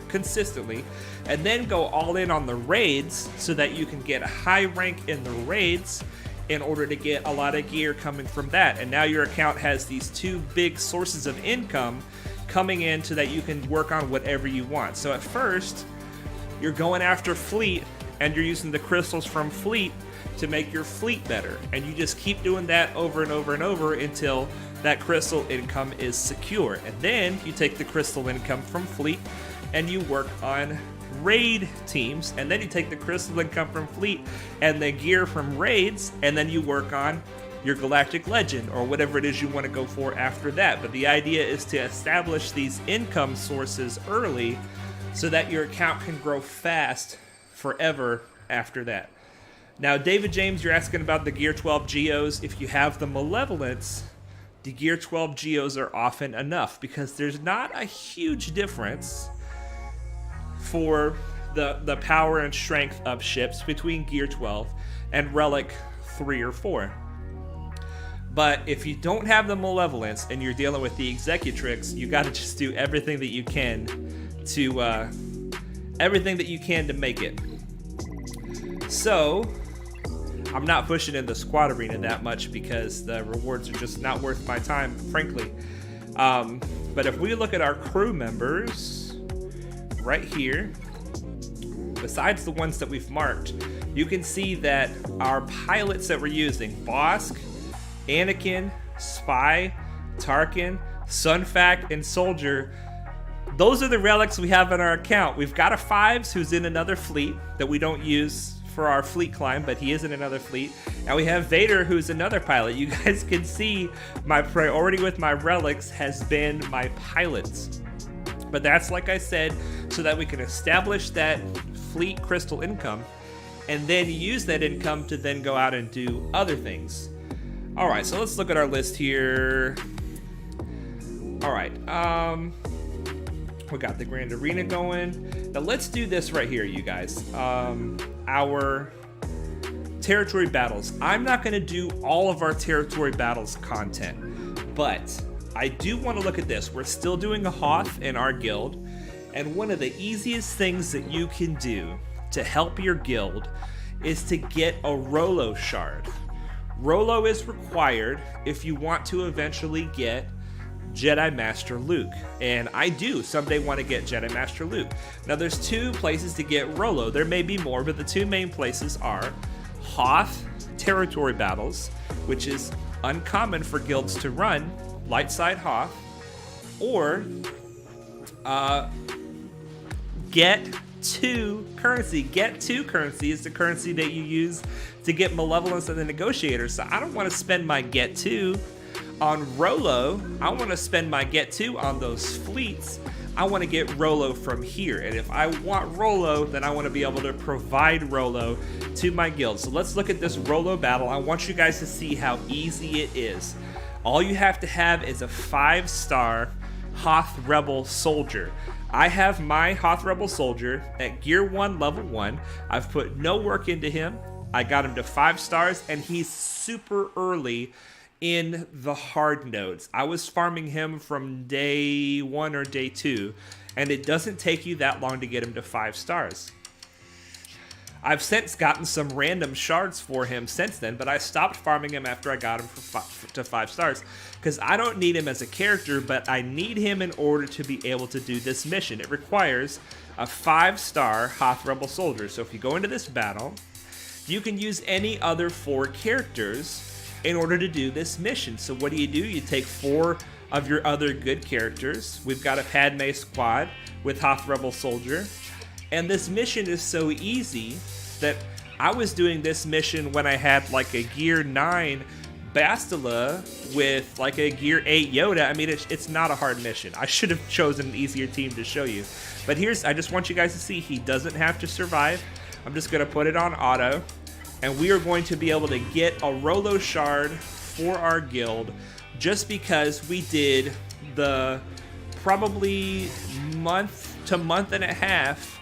consistently, and then go all in on the raids so that you can get a high rank in the raids in order to get a lot of gear coming from that. And now your account has these 2 big sources of income coming in so that you can work on whatever you want. So at first, you're going after fleet and you're using the crystals from fleet to make your fleet better. And you just keep doing that over and over and over until that crystal income is secure. And then you take the crystal income from fleet and you work on raid teams, and then you take the crystal income from fleet and the gear from raids, and then you work on your galactic legend or whatever it is you want to go for after that. But the idea is to establish these income sources early so that your account can grow fast forever after that. Now, David James, you're asking about the Gear 12 Geos. If you have the Malevolence, the Gear 12 Geos are often enough because there's not a huge difference for the power and strength of ships between Gear 12 and Relic 3 or 4. But if you don't have the Malevolence and you're dealing with the Executrix, you got to just do everything that you can to make it. So I'm not pushing in the squad arena that much because the rewards are just not worth my time, frankly. But if we look at our crew members right here, besides the ones that we've marked, you can see that our pilots that we're using, Bossk, Anakin, Spy, Tarkin, Sunfac, and Soldier, those are the relics we have in our account. We've got a 5s who's in another fleet that we don't use for our fleet climb, but he is in another fleet. And we have Vader, who's another pilot. You guys can see my priority with my relics has been my pilots. But that's, like I said, so that we can establish that fleet crystal income and then use that income to then go out and do other things. All right, so let's look at our list here. All right, we got the Grand Arena going. Now let's do this right here, you guys. Our territory battles. I'm not gonna do all of our territory battles content, but I do want to look at this. We're still doing a Hoth in our guild, and one of the easiest things that you can do to help your guild is to get a Rolo shard. Rolo is required if you want to eventually get Jedi Master Luke, and I do someday want to get Jedi Master Luke. Now there's 2 places to get Rolo. There may be more, but the 2 main places are Hoth territory battles, which is uncommon for guilds to run, light side Hoth, or Get 2 currency. Get 2 currency is the currency that you use to get malevolence and the negotiator. So I don't want to spend my Get 2 on Rolo. I want to spend my Get 2 on those fleets. I want to get Rolo from here. And if I want Rolo, then I want to be able to provide Rolo to my guild. So let's look at this Rolo battle. I want you guys to see how easy it is. All you have to have is a 5-star Hoth Rebel soldier. I have my Hoth Rebel soldier at Gear 1, Level 1. I've put no work into him. I got him to 5 stars, and he's super early in the hard nodes. I was farming him from day 1 or day 2, and it doesn't take you that long to get him to 5 stars. I've since gotten some random shards for him since then, but I stopped farming him after I got him to 5 stars because I don't need him as a character, but I need him in order to be able to do this mission. It requires a 5-star Hoth Rebel soldier. So if you go into this battle, you can use any other 4 characters in order to do this mission. So what do? You take 4 of your other good characters. We've got a Padme squad with Hoth Rebel soldier. And this mission is so easy that I was doing this mission when I had like a Gear 9 Bastilla with like a Gear 8 Yoda. I mean, it's not a hard mission. I should have chosen an easier team to show you. But I just want you guys to see he doesn't have to survive. I'm just going to put it on auto. And we are going to be able to get a Rolo shard for our guild just because we did the probably month to month and a half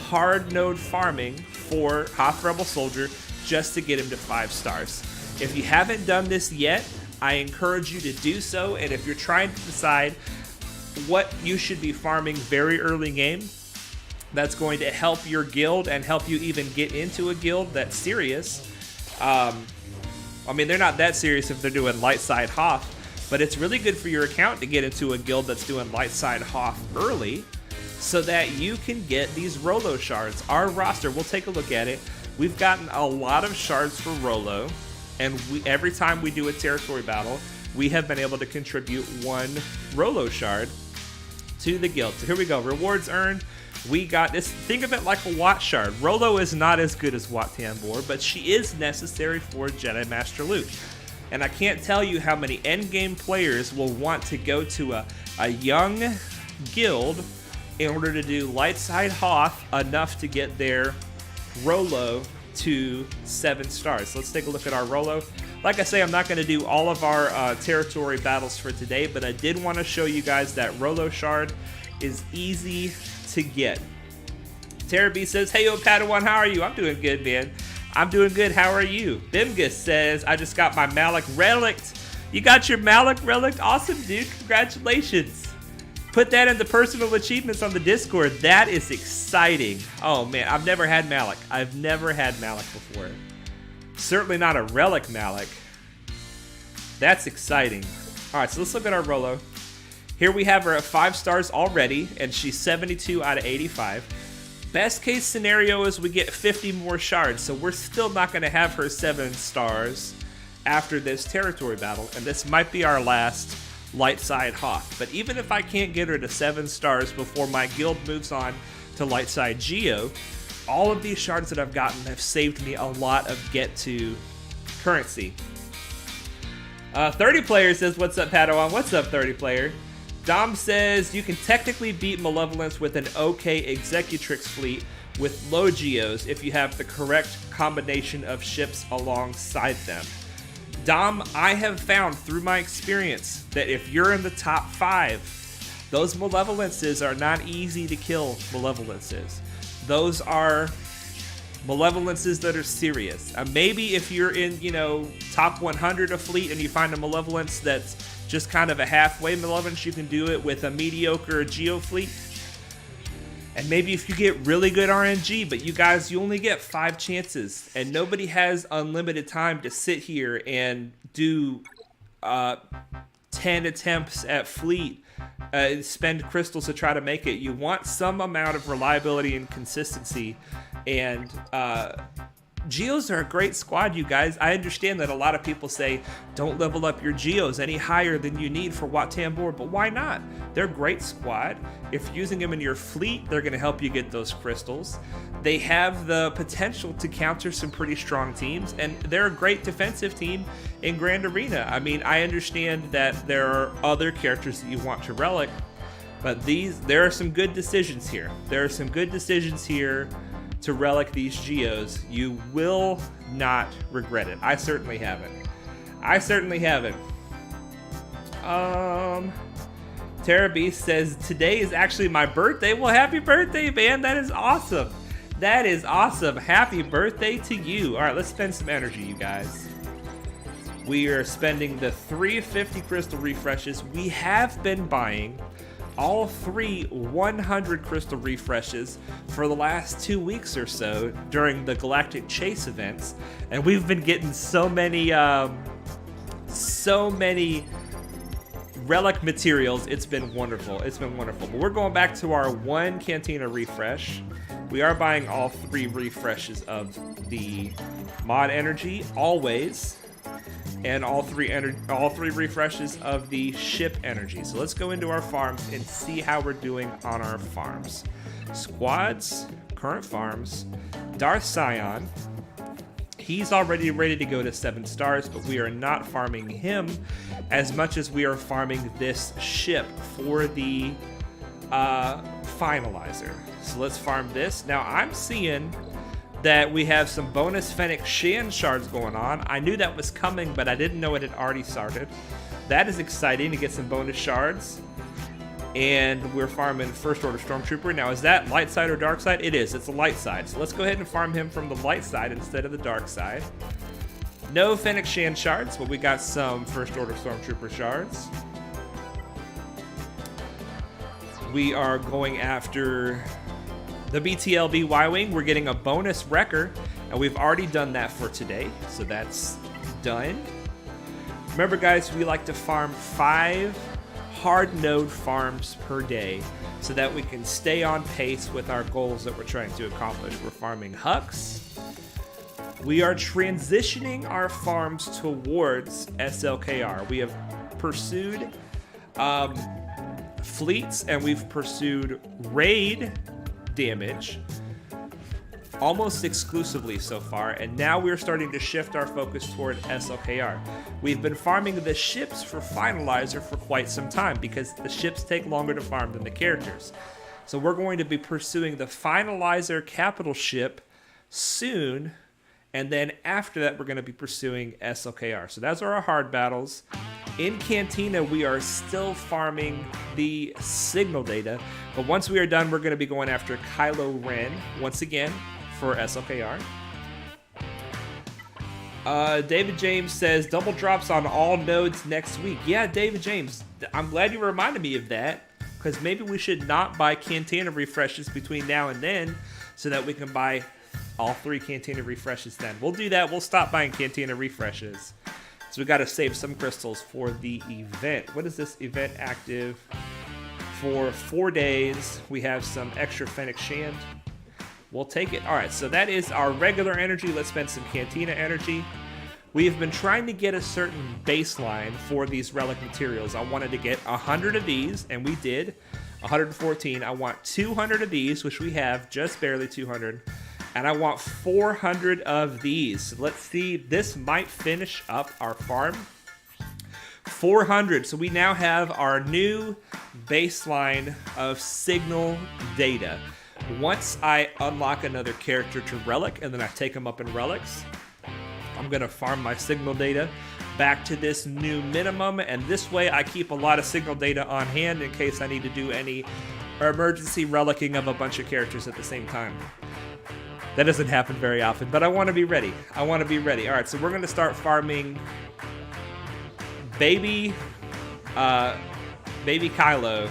hard node farming for Hoth Rebel soldier just to get him to 5 stars. If you haven't done this yet, I encourage you to do so. And if you're trying to decide what you should be farming very early game, that's going to help your guild and help you even get into a guild that's serious. I mean, they're not that serious if they're doing light side Hoth, but it's really good for your account to get into a guild that's doing light side Hoth early so that you can get these Rolo shards. Our roster, we'll take a look at it. We've gotten a lot of shards for Rolo, and every time we do a territory battle, we have been able to contribute 1 Rolo shard to the guild. So here we go, rewards earned. We got this, think of it like a Wat shard. Rolo is not as good as Wat Tambor, but she is necessary for Jedi Master Luke. And I can't tell you how many endgame players will want to go to a young guild in order to do light side Hoth enough to get their Rolo to 7 stars. So let's take a look at our Rolo. Like I say, I'm not going to do all of our territory battles for today, but I did want to show you guys that Rolo shard is easy to get. Tara B says, hey yo Padawan, how are you? I'm doing good, man. I'm doing good. How are you? Bimgus says, I just got my Malak relict. You got your Malak relic? Awesome, dude. Congratulations. Put that in the personal achievements on the Discord. That is exciting. Oh man, I've never had Malak. I've never had Malak before. Certainly not a relic Malak. That's exciting. All right, so let's look at our Rolo. Here we have her at 5 stars already, and she's 72 out of 85. Best case scenario is we get 50 more shards, so we're still not going to have her 7 stars after this territory battle, and this might be our last light side Hoth. But even if I can't get her to 7 stars before my guild moves on to light side Geo, all of these shards that I've gotten have saved me a lot of get to currency. 30 player says, what's up Padawan? What's up 30 player? Dom says, you can technically beat Malevolence with an okay Executrix fleet with low Geos if you have the correct combination of ships alongside them. Dom, I have found through my experience that if you're in the top 5, those Malevolences are not easy to kill Malevolences. Those are Malevolences that are serious. Maybe if you're in, top 100 of fleet and you find a Malevolence that's just kind of a halfway Malevolence, you can do it with a mediocre Geo fleet. And maybe if you get really good RNG, but you guys, you only get 5 chances, and nobody has unlimited time to sit here and do 10 attempts at fleet, spend crystals to try to make it. You want some amount of reliability and consistency, and Geos are a great squad, you guys. I understand that a lot of people say, don't level up your Geos any higher than you need for Wat Tambor, but why not? They're a great squad. If you're using them in your fleet, they're going to help you get those crystals. They have the potential to counter some pretty strong teams, and they're a great defensive team in Grand Arena. I mean, I understand that there are other characters that you want to relic, but there are some good decisions here. There are some good decisions here to relic these Geos. You will not regret it. I certainly haven't. Tara Beast says, today is actually my birthday. Well, happy birthday, man. That is awesome. Happy birthday to you. All right, let's spend some energy, you guys. We are spending the 350 crystal refreshes. We have been buying all 3 100 crystal refreshes for the last 2 weeks or so during the Galactic Chase events, and we've been getting so many relic materials. It's been wonderful. But we're going back to our 1 Cantina refresh. We are buying all 3 refreshes of the mod energy always, and all three refreshes of the ship energy. So let's go into our farms and see how we're doing on our farms. Squads, current farms, Darth Scion. He's already ready to go to 7 stars, but we are not farming him as much as we are farming this ship for the finalizer. So let's farm this. Now I'm seeing that we have some bonus Fennec Shan shards going on. I knew that was coming, but I didn't know it had already started. That is exciting to get some bonus shards. And we're farming First Order Stormtrooper. Now, is that light side or dark side? It is. It's the light side. So let's go ahead and farm him from the light side instead of the dark side. No Fennec Shan shards, but we got some First Order Stormtrooper shards. We are going after the BTLB Y-Wing. We're getting a bonus Wrecker, and we've already done that for today, so that's done. Remember, guys, we like to farm 5 hard node farms per day so that we can stay on pace with our goals that we're trying to accomplish. We're farming Hux. We are transitioning our farms towards SLKR. We have pursued fleets, and we've pursued raid damage almost exclusively so far, and now we're starting to shift our focus toward SLKR. We've been farming the ships for Finalizer for quite some time because the ships take longer to farm than the characters. So we're going to be pursuing the Finalizer capital ship soon, and then after that we're going to be pursuing SLKR. So those are our hard battles. In Cantina, we are still farming the signal data, but once we are done, we're going to be going after Kylo Ren once again for SLKR. David James says, double drops on all nodes next week. Yeah, David James, I'm glad you reminded me of that, because maybe we should not buy Cantina refreshes between now and then so that we can buy all 3 Cantina refreshes then. We'll do that. We'll stop buying Cantina refreshes. So we got to save some crystals for the event. What is this event active? For 4 days, we have some extra Fennec Shand. We'll take it. All right, so that is our regular energy. Let's spend some Cantina energy. We have been trying to get a certain baseline for these relic materials. I wanted to get 100 of these, and we did. 114. I want 200 of these, which we have, just barely 200. And I want 400 of these. So let's see. This might finish up our farm. 400. So we now have our new baseline of signal data. Once I unlock another character to relic, and then I take them up in relics, I'm going to farm my signal data back to this new minimum, and this way I keep a lot of signal data on hand in case I need to do any emergency relicking of a bunch of characters at the same time. That doesn't happen very often, but I want to be ready. All right, so we're going to start farming baby Kylo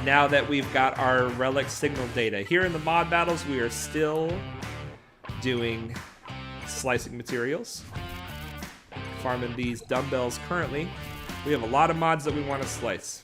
now that we've got our relic signal data. Here in the mod battles, we are still doing slicing materials, farming these dumbbells currently. We have a lot of mods that we want to slice.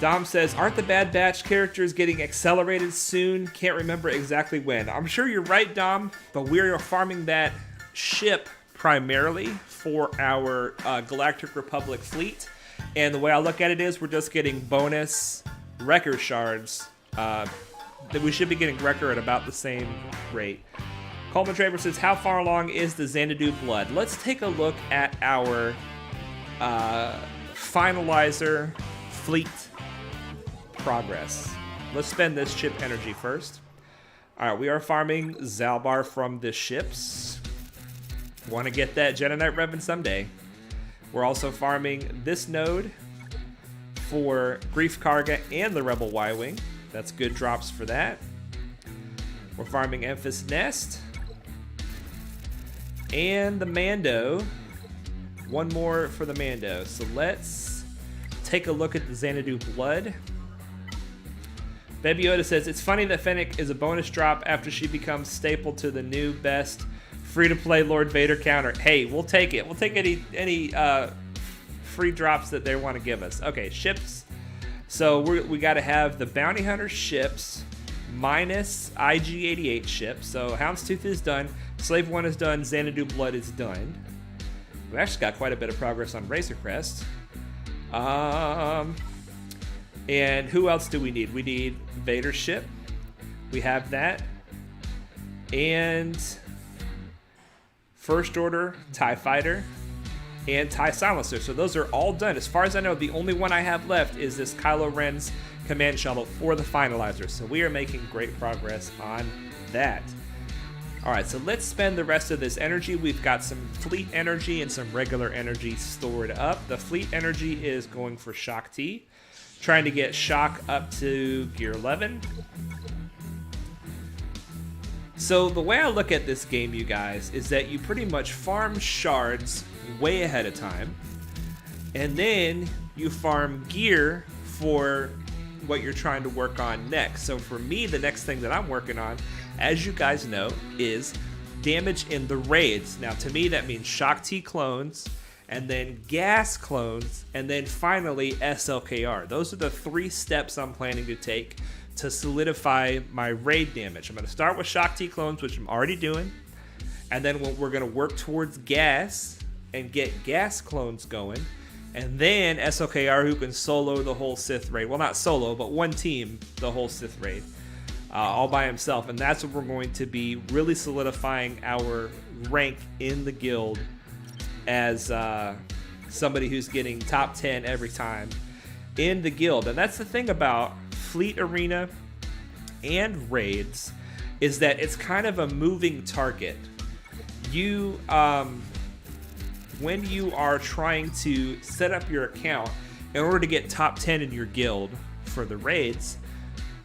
Dom says, aren't the Bad Batch characters getting accelerated soon? Can't remember exactly when. I'm sure you're right, Dom, but we're farming that ship primarily for our Galactic Republic fleet. And the way I look at it is we're just getting bonus Wrecker shards. That we should be getting Wrecker at about the same rate. Coleman Traver says, how far along is the Xanadu blood? Let's take a look at our finalizer fleet progress. Let's spend this ship energy first. Alright, we are farming Zalbar from the ships. Want to get that Jedi Knight revving someday. We're also farming this node for Grief Karga and the Rebel Y-Wing. That's good drops for that. We're farming Emphas Nest. And the Mando. One more for the Mando. So let's take a look at the Xanadu blood. Baby Yoda says, it's funny that Fennec is a bonus drop after she becomes staple to the new best free-to-play Lord Vader counter. Hey, we'll take it. We'll take any free drops that they want to give us. Okay, ships. So we got to have the Bounty Hunter ships minus IG-88 ships. So Houndstooth is done. Slave 1 is done. Xanadu Blood is done. We've actually got quite a bit of progress on Razor Crest. And who else do we need? We need Vader's ship. We have that. And First Order TIE Fighter and TIE Silencer. So those are all done. As far as I know, the only one I have left is this Kylo Ren's command shuttle for the finalizer. So we are making great progress on that. All right, so let's spend the rest of this energy. We've got some fleet energy and some regular energy stored up. The fleet energy is going for Shaak T. Trying to get Shaak up to gear 11. So the way I look at this game, you guys, is that you pretty much farm shards way ahead of time. And then you farm gear for what you're trying to work on next. So for me, the next thing that I'm working on, as you guys know, is damage in the raids. Now to me, that means Shaak T clones, and then gas clones, and then finally SLKR. Those are the 3 steps I'm planning to take to solidify my raid damage. I'm going to start with Shaak T clones, which I'm already doing, and then we're going to work towards gas and get gas clones going, and then SLKR, who can solo the whole Sith raid. Well, not solo, but one team, the whole Sith raid, all by himself, and that's what we're going to be really solidifying our rank in the guild as somebody who's getting top 10 every time in the guild. And that's the thing about Fleet Arena and raids, is that it's kind of a moving target. You when you are trying to set up your account in order to get top 10 in your guild for the raids,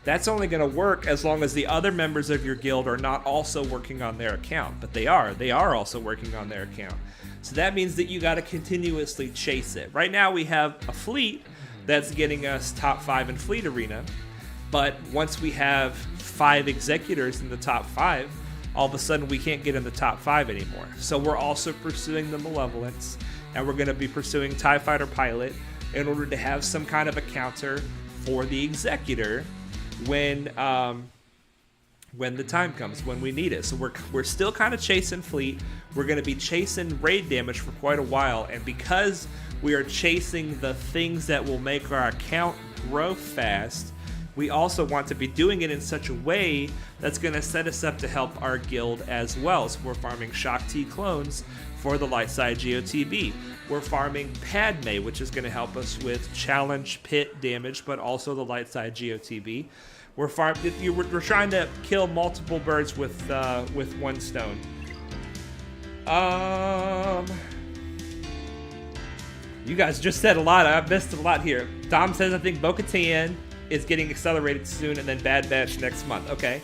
that's only going to work as long as the other members of your guild are not also working on their account. But they are also working on their account. So that means that you got to continuously chase it. Right now we have a fleet that's getting us top 5 in Fleet Arena, but once we have 5 executors in the top 5, all of a sudden we can't get in the top 5 anymore. So we're also pursuing the Malevalance, and we're going to be pursuing TIE Fighter Pilot in order to have some kind of a counter for the executor when the time comes, when we need it. So we're still kind of chasing fleet. We're going to be chasing raid damage for quite a while, and because we are chasing the things that will make our account grow fast, we also want to be doing it in such a way that's going to set us up to help our guild as well. So we're farming Shaak T clones for the light side GOTB. We're farming Padme, which is going to help us with challenge pit damage, but also the light side GOTB. We're trying to kill multiple birds with one stone. You guys just said a lot. I've missed a lot here. Dom says, I think Bo-Katan is getting accelerated soon, and then Bad Batch next month. Okay.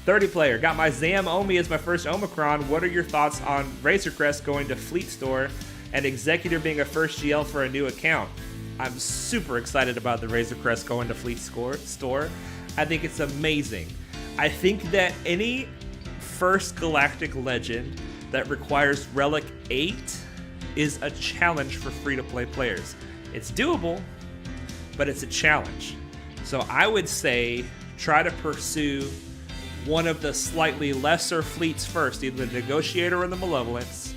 30 player. Got my Zam Omi as my first Omicron. What are your thoughts on Razor Crest going to Fleet Store and Executor being a first GL for a new account? I'm super excited about the Razor Crest going to Fleet Store. I think it's amazing. I think that any first Galactic Legend that requires Relic 8 is a challenge for free-to-play players. It's doable, but it's a challenge. So I would say try to pursue one of the slightly lesser fleets first, either the Negotiator or the Malevalance,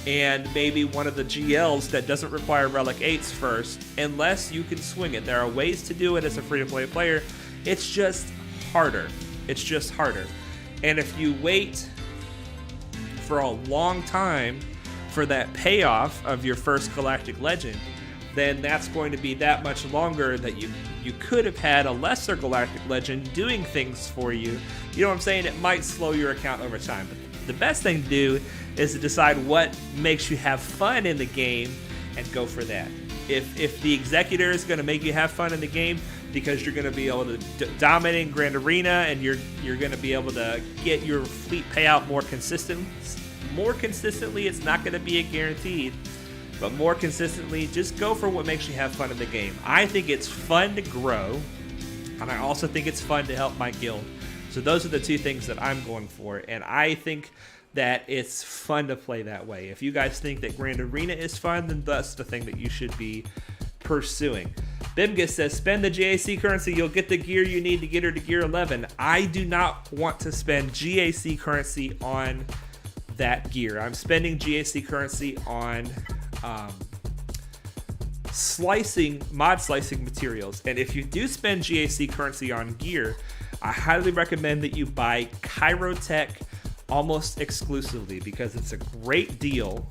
and maybe one of the GLs that doesn't require Relic 8s first, unless you can swing it. There are ways to do it as a free-to-play player. It's just harder. It's just harder. And if you wait for a long time for that payoff of your first Galactic Legend, then that's going to be that much longer that you could have had a lesser Galactic Legend doing things for you. You know what I'm saying? It might slow your account over time. But the best thing to do is to decide what makes you have fun in the game and go for that. If the Executor is going to make you have fun in the game because you're going to be able to dominate Grand Arena and you're going to be able to get your fleet payout more consistently, it's not going to be a guaranteed. But more consistently, just go for what makes you have fun in the game. I think it's fun to grow, and I also think it's fun to help my guild. So those are the two things that I'm going for, and I think that it's fun to play that way. If you guys think that Grand Arena is fun, then that's the thing that you should be pursuing. Bimgus says, spend the GAC currency, you'll get the gear you need to get her to gear 11. I do not want to spend GAC currency on that gear. I'm spending GAC currency on mod slicing materials. And if you do spend GAC currency on gear, I highly recommend that you buy Chirotech almost exclusively, because it's a great deal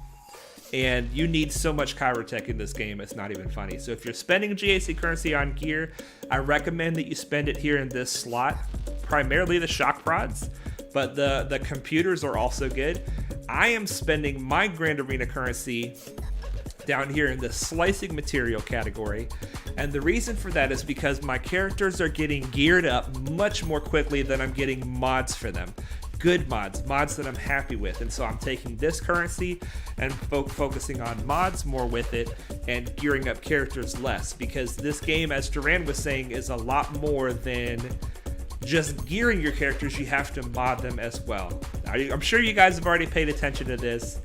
and you need so much Chirotech in this game, it's not even funny. So if you're spending GAC currency on gear, I recommend that you spend it here in this slot, primarily the shock prods, but the computers are also good. I am spending my Grand Arena currency down here in the slicing material category, and the reason for that is because my characters are getting geared up much more quickly than I'm getting mods for them. Good mods that I'm happy with, and so I'm taking this currency and focusing on mods more with it and gearing up characters less, because this game, as Dhraan was saying, is a lot more than just gearing your characters. You have to mod them as well. Now, I'm sure you guys have already paid attention to this,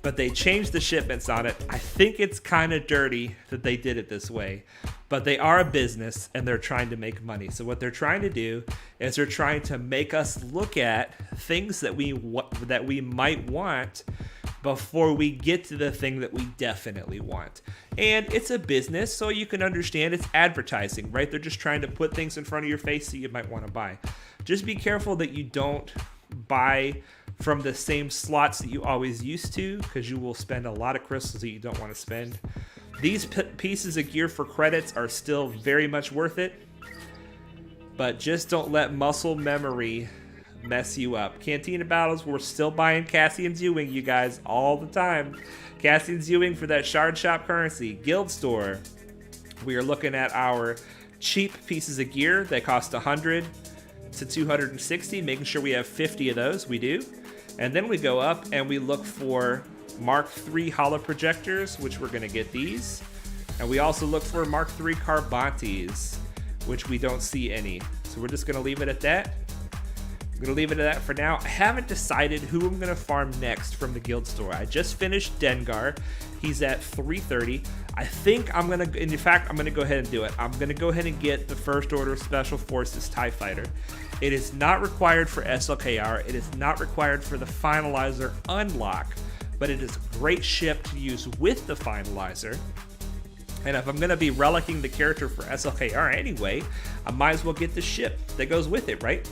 but they changed the shipments on it. I think it's kind of dirty that they did it this way, but they are a business and they're trying to make money. So what they're trying to do is they're trying to make us look at things that we might want before we get to the thing that we definitely want. And it's a business, so you can understand it's advertising, right? They're just trying to put things in front of your face that you might want to buy. Just be careful that you don't buy from the same slots that you always used to, because you will spend a lot of crystals that you don't want to spend. These pieces of gear for credits are still very much worth it, but just don't let muscle memory mess you up. Cantina Battles, we're still buying Cassian's Ewing, you guys, all the time. Cassian's Ewing for that Shard Shop currency. Guild Store, we are looking at our cheap pieces of gear. They cost 100 to 260, making sure we have 50 of those. We do. And then we go up and we look for Mark III holo projectors, which we're going to get these. And we also look for Mark III Carbantes, which we don't see any. So we're just going to leave it at that. I'm going to leave it at that for now. I haven't decided who I'm going to farm next from the guild store. I just finished Dengar. He's at 330. I think I'm going to, in fact, I'm going to go ahead and do it. I'm going to go ahead and get the First Order Special Forces TIE Fighter. It is not required for SLKR. It is not required for the Finalizer unlock, but it is a great ship to use with the Finalizer. And if I'm going to be relicking the character for SLKR anyway, I might as well get the ship that goes with it, right?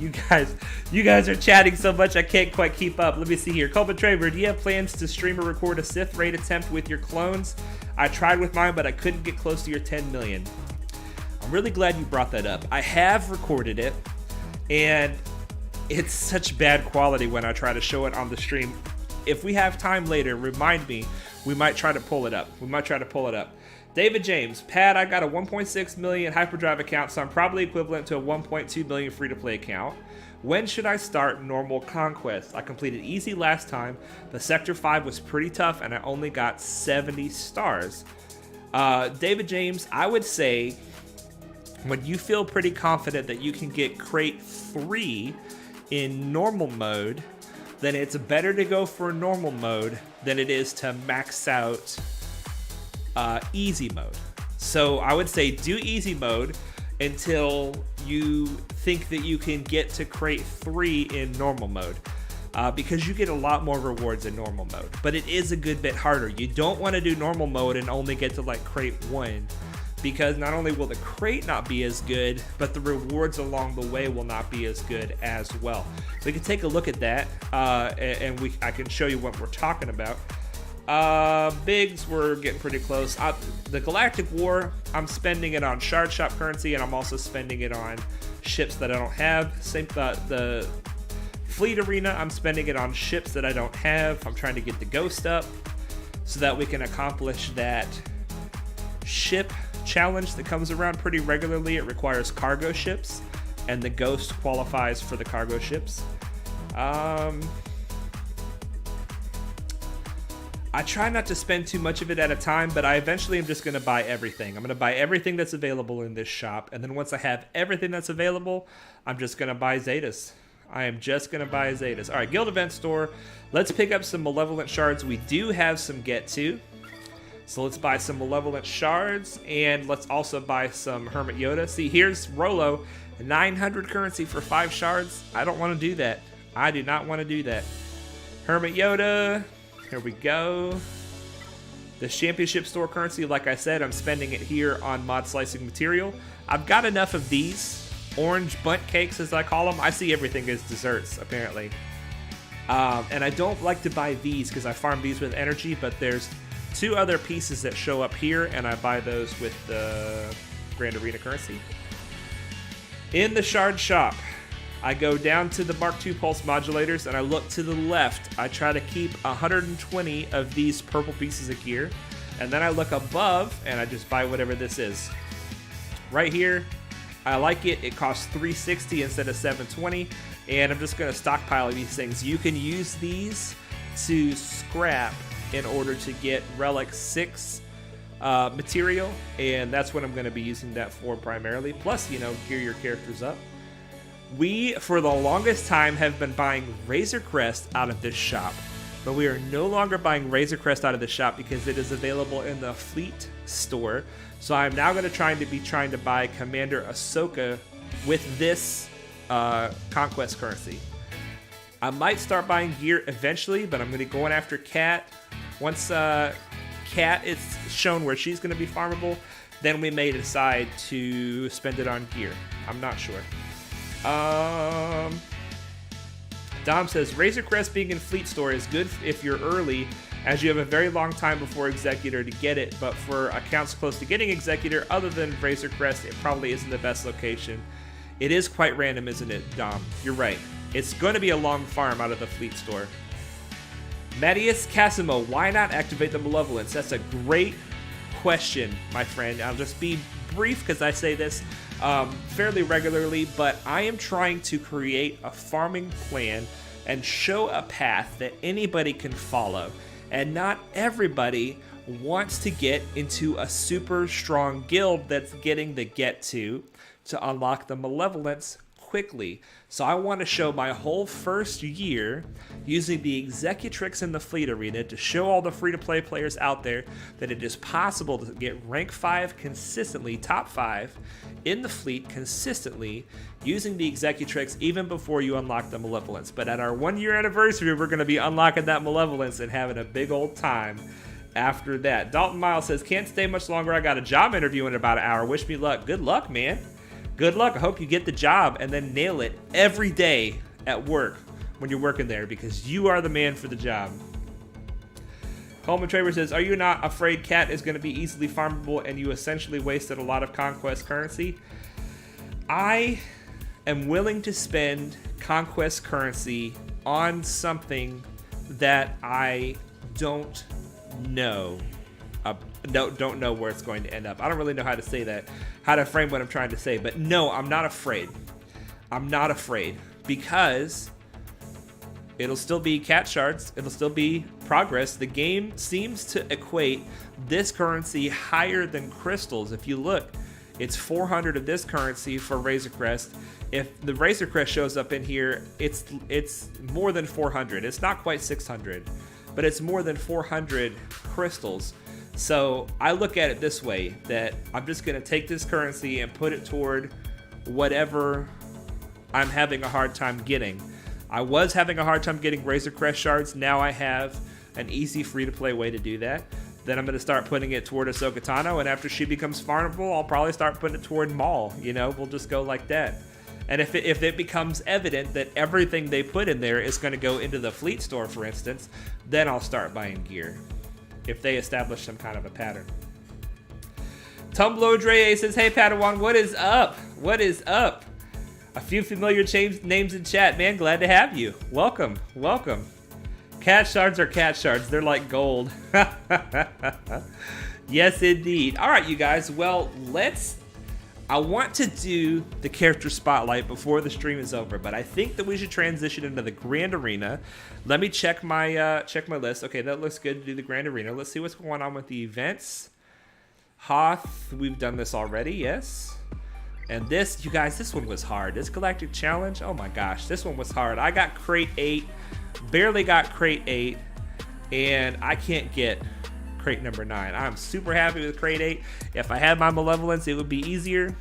You guys are chatting so much I can't quite keep up. Let me see here. Colbert Traver, do you have plans to stream or record a Sith raid attempt with your clones? I tried with mine, but I couldn't get close to your 10 million. I'm really glad you brought that up. I have recorded it, and it's such bad quality when I try to show it on the stream. If we have time later, remind me. We might try to pull it up. David James, Pat, I got a 1.6 million hyperdrive account, so I'm probably equivalent to a 1.2 million free-to-play account. When should I start normal conquest? I completed easy last time. The Sector 5 was pretty tough, and I only got 70 stars. David James, I would say when you feel pretty confident that you can get crate 3 in normal mode, then it's better to go for normal mode than it is to max out easy mode. So I would say do easy mode until you think that you can get to crate 3 in normal mode, because you get a lot more rewards in normal mode, but it is a good bit harder. You don't want to do normal mode and only get to like crate 1, because not only will the crate not be as good, but the rewards along the way will not be as good as well. We can take a look at that, and I can show you what we're talking about. Bigs, we're getting pretty close. The Galactic War, I'm spending it on shard shop currency, and I'm also spending it on ships that I don't have. Same the Fleet Arena, I'm spending it on ships that I don't have. I'm trying to get the Ghost up so that we can accomplish that ship challenge that comes around pretty regularly. It requires cargo ships, and the Ghost qualifies for the cargo ships. I try not to spend too much of it at a time, but I eventually am just going to buy everything. I'm going to buy everything that's available in this shop, and then once I have everything that's available, I'm just going to buy Zetas. I am just going to buy Zetas. All right, Guild Event Store. Let's pick up some Malevolent Shards. We do have some Get To. So let's buy some Malevolent Shards, and let's also buy some Hermit Yoda. See, here's Rolo, 900 currency for 5 shards. I don't want to do that. I do not want to do that. Hermit Yoda, here we go. The Championship Store currency, like I said, I'm spending it here on mod slicing material. I've got enough of these orange bunt cakes, as I call them. I see everything as desserts, apparently. And I don't like to buy these because I farm these with energy, but there's 2 other pieces that show up here, and I buy those with the Grand Arena currency. In the shard shop, I go down to the Mark II pulse modulators, and I look to the left. I try to keep 120 of these purple pieces of gear, and then I look above, and I just buy whatever this is. Right here, I like it. It costs 360 instead of 720, and I'm just going to stockpile these things. You can use these to scrap in order to get Relic 6 material, and that's what I'm going to be using that for primarily. Plus, you know, gear your characters up. We, for the longest time, have been buying Razor Crest out of this shop, but we are no longer buying Razor Crest out of this shop because it is available in the Fleet Store. So I'm now going to trying to buy Commander Ahsoka with this Conquest currency. I might start buying gear eventually, but I'm going to be going after Cat. Once Cat is shown where she's going to be farmable, then we may decide to spend it on gear. I'm not sure. Dom says, Razor Crest being in Fleet Store is good if you're early, as you have a very long time before Executor to get it, but for accounts close to getting Executor, other than Razor Crest, it probably isn't the best location. It is quite random, isn't it, Dom? You're right. It's going to be a long farm out of the Fleet Store. Mattias Casimo, why not activate the Malevolence? That's a great question, my friend. I'll just be brief because I say this fairly regularly, but I am trying to create a farming plan and show a path that anybody can follow. And not everybody wants to get into a super strong guild that's getting the Get To unlock the Malevolence quickly. So I want to show my whole first year using the Executrix in the Fleet Arena to show all the free-to-play players out there that it is possible to get rank 5 consistently, top 5 in the fleet consistently using the Executrix even before you unlock the Malevolence. But at our 1-year anniversary, we're going to be unlocking that Malevolence and having a big old time after that. Dalton Miles says, can't stay much longer. I got a job interview in about an hour. Wish me luck. Good luck, man. Good luck. I hope you get the job and then nail it every day at work when you're working there, because you are the man for the job. Coleman Traver says, are you not afraid Cat is going to be easily farmable and you essentially wasted a lot of Conquest currency? I am willing to spend Conquest currency on something that I don't know don't know where it's going to end up. I don't really know how to say that, how to frame what I'm trying to say. But no, I'm not afraid. I'm not afraid because it'll still be cat shards. It'll still be progress. The game seems to equate this currency higher than crystals. If you look, it's 400 of this currency for Razor Crest. If the Razor Crest shows up in here, it's more than 400. It's not quite 600, but it's more than 400 crystals. So I look at it this way, that I'm just going to take this currency and put it toward whatever I'm having a hard time getting. I was having a hard time getting Razor Crest shards. Now I have an easy free-to-play way to do that. Then I'm going to start putting it toward Ahsoka Tano, and after she becomes farmable, I'll probably start putting it toward Maul. You know, we'll just go like that. And if it becomes evident that everything they put in there is going to go into the fleet store, for instance, then I'll start buying gear. If they establish some kind of a pattern. Tumblo Dre says, hey Padawan, what is up? What is up? A few familiar names in chat, man. Glad to have you. Welcome, welcome. Cat shards are cat shards. They're like gold. Yes, indeed. All right, you guys. Well, I want to do the character spotlight before the stream is over, but I think that we should transition into the Grand Arena. Let me check my list. Okay, that looks good to do the Grand Arena. Let's see what's going on with the events. Hoth, we've done this already, yes. And this, you guys, this one was hard. This Galactic Challenge, oh my gosh, this one was hard. I got crate 8, barely got crate 8, and I can't get crate number 9. I'm super happy with crate 8. If I had my malevolence, it would be easier,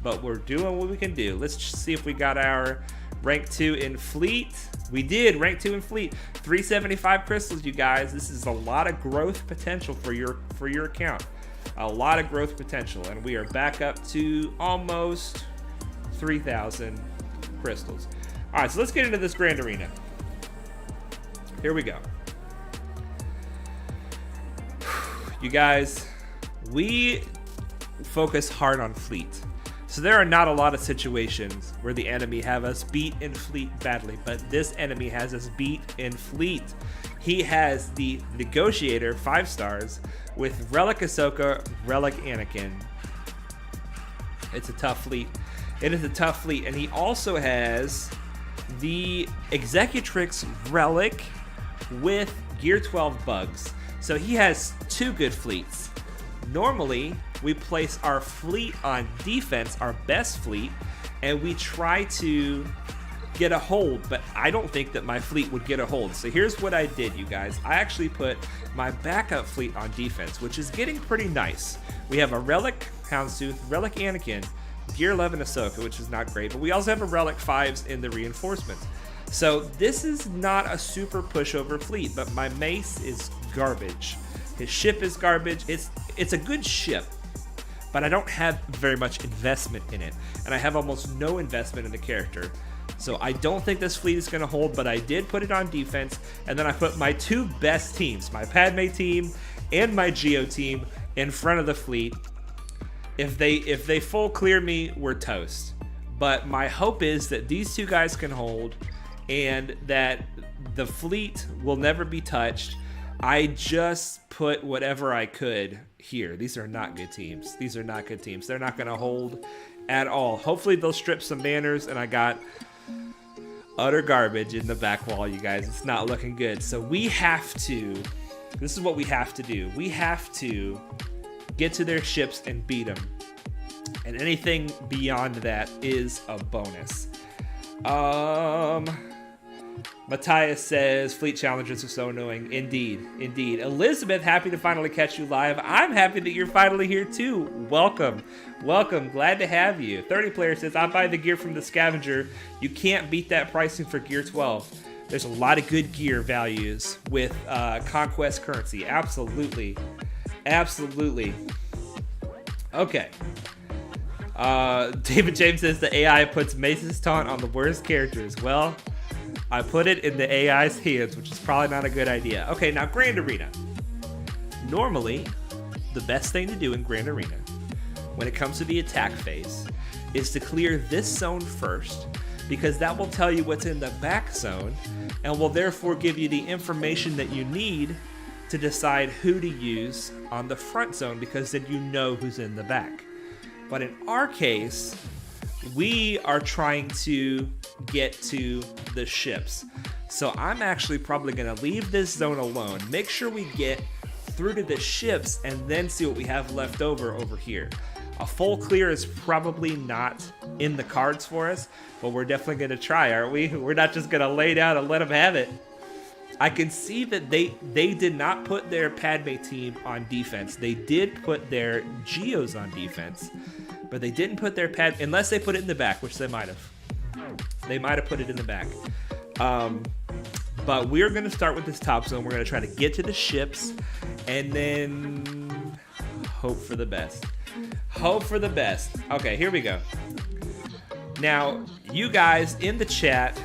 but we're doing what we can do. Let's see if we got our rank 2 in fleet. We did, rank 2 in fleet. 375 crystals, you guys. This is a lot of growth potential for your account. A lot of growth potential, and we are back up to almost 3,000 crystals. All right, so let's get into this Grand Arena. Here we go. You guys, we focus hard on fleet. So there are not a lot of situations where the enemy have us beat in fleet badly, but this enemy has us beat in fleet. He has the Negotiator, 5 stars, with Relic Ahsoka, Relic Anakin. It's a tough fleet. It is a tough fleet. And he also has the Executrix Relic with Gear 12 bugs. So he has 2 good fleets. Normally, we place our fleet on defense, our best fleet, and we try to get a hold, but I don't think that my fleet would get a hold. So here's what I did, you guys. I actually put my backup fleet on defense, which is getting pretty nice. We have a Relic Houndstooth, Relic Anakin, Gear 11 Ahsoka, which is not great, but we also have a Relic 5s in the reinforcements. So this is not a super pushover fleet, but my mace is garbage. His ship is garbage. It's a good ship, but I don't have very much investment in it, and I have almost no investment in the character. So I don't think this fleet is going to hold, but I did put it on defense, and then I put my 2 best teams, my Padme team and my Geo team, in front of the fleet. If they full clear me, we're toast. But my hope is that these 2 guys can hold, and that the fleet will never be touched. I just put whatever I could here. These are not good teams. These are not good teams. They're not going to hold at all. Hopefully they'll strip some banners, and I got utter garbage in the back wall, you guys. It's not looking good. So we have to, this is what we have to do. We have to get to their ships and beat them. And anything beyond that is a bonus. Matthias says, fleet challenges are so annoying. Indeed, indeed. Elizabeth, happy to finally catch you live. I'm happy that you're finally here too. Welcome. Welcome. Glad to have you. 30 player says, I buy the gear from the scavenger. You can't beat that pricing for Gear 12. There's a lot of good gear values with Conquest currency. Absolutely. Absolutely. Okay. David James says the AI puts Mace's taunt on the worst characters. Well, I put it in the AI's hands, which is probably not a good idea. Okay, now Grand Arena. Normally, the best thing to do in Grand Arena, when it comes to the attack phase, is to clear this zone first, because that will tell you what's in the back zone, and will therefore give you the information that you need to decide who to use on the front zone, because then you know who's in the back. But in our case, we are trying to get to the ships. So I'm actually probably going to leave this zone alone, make sure we get through to the ships, and then see what we have left over here. A full clear is probably not in the cards for us, but we're definitely going to try, aren't we? We're not just going to lay down and let them have it. I can see that they did not put their Padme team on defense. They did put their Geos on defense, but they didn't put their unless they put it in the back, which they might have. They might have put it in the back. But we're going to start with this top zone. We're going to try to get to the ships and then hope for the best. Hope for the best. Okay, here we go. Now, you guys in the chat,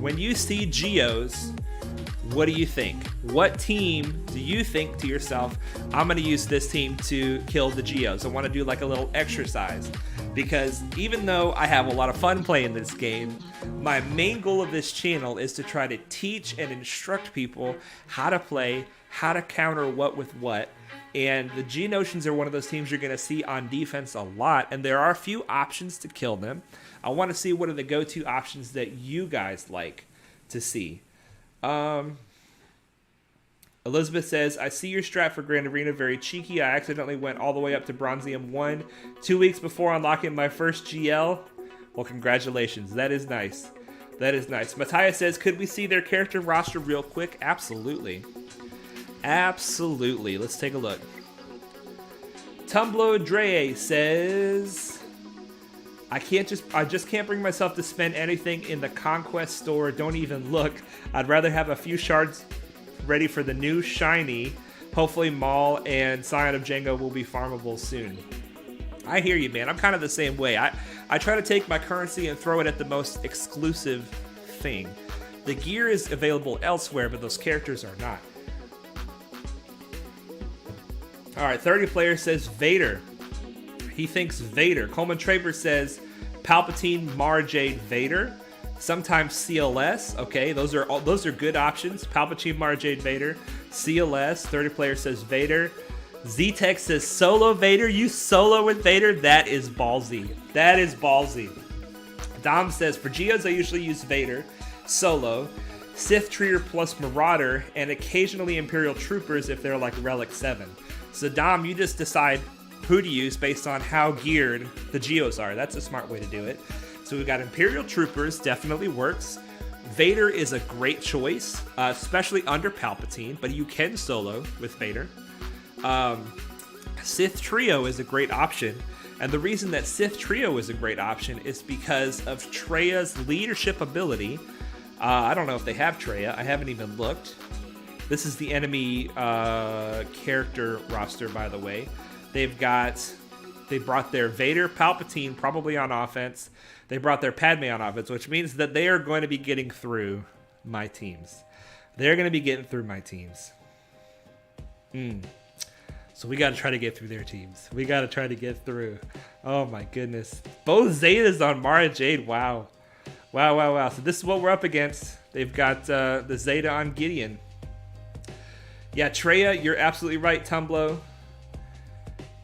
when you see Geos, what do you think? What team do you think to yourself, I'm going to use this team to kill the Geos? I want to do like a little exercise, because even though I have a lot of fun playing this game, my main goal of this channel is to try to teach and instruct people how to play, how to counter what with what. And the Geonosians are one of those teams you're going to see on defense a lot, and there are a few options to kill them. I want to see what are the go-to options that you guys like to see. Elizabeth says, I see your strat for Grand Arena, very cheeky. I accidentally went all the way up to Bronzium 1 2 weeks before unlocking my first GL. Well, congratulations. That is nice. That is nice. Matthias says, could we see their character roster real quick? Absolutely. Absolutely. Let's take a look. Tumblo Dre says, I just can't bring myself to spend anything in the Conquest store. Don't even look. I'd rather have a few shards ready for the new shiny. Hopefully Maul and Scion of Jango will be farmable soon. I hear you, man. I'm kind of the same way. I try to take my currency and throw it at the most exclusive thing. The gear is available elsewhere, but those characters are not. All right, 30 player says Vader. He thinks Vader. Coleman Traber says Palpatine, Mara Jade, Vader. Sometimes CLS. Okay, those are good options. Palpatine, Mara Jade, Vader. CLS. 30 player says Vader. Z-Tech says solo Vader. You solo with Vader? That is ballsy. That is ballsy. Dom says for Geos I usually use Vader solo, Sith Treer plus Marauder, and occasionally Imperial Troopers if they're like Relic 7. So Dom, you just decide who to use based on how geared the Geos are. That's a smart way to do it. So we've got Imperial Troopers, definitely works. Vader is a great choice, especially under Palpatine, but you can solo with Vader. Sith Trio is a great option, and the reason that Sith Trio is a great option is because of Treya's leadership ability. I don't know if they have Treya. I haven't even looked. This is the enemy character roster, by the way. They brought their Vader, Palpatine probably on offense. They brought their Padme on offense, which means that they are going to be getting through my teams. They're going to be getting through my teams. So we got to try to get through their teams. We got to try to get through. Oh my goodness. Both Zetas on Mara Jade. Wow. Wow, wow, wow. So this is what we're up against. They've got the Zeta on Gideon. Yeah, Treya, you're absolutely right, Tumblo.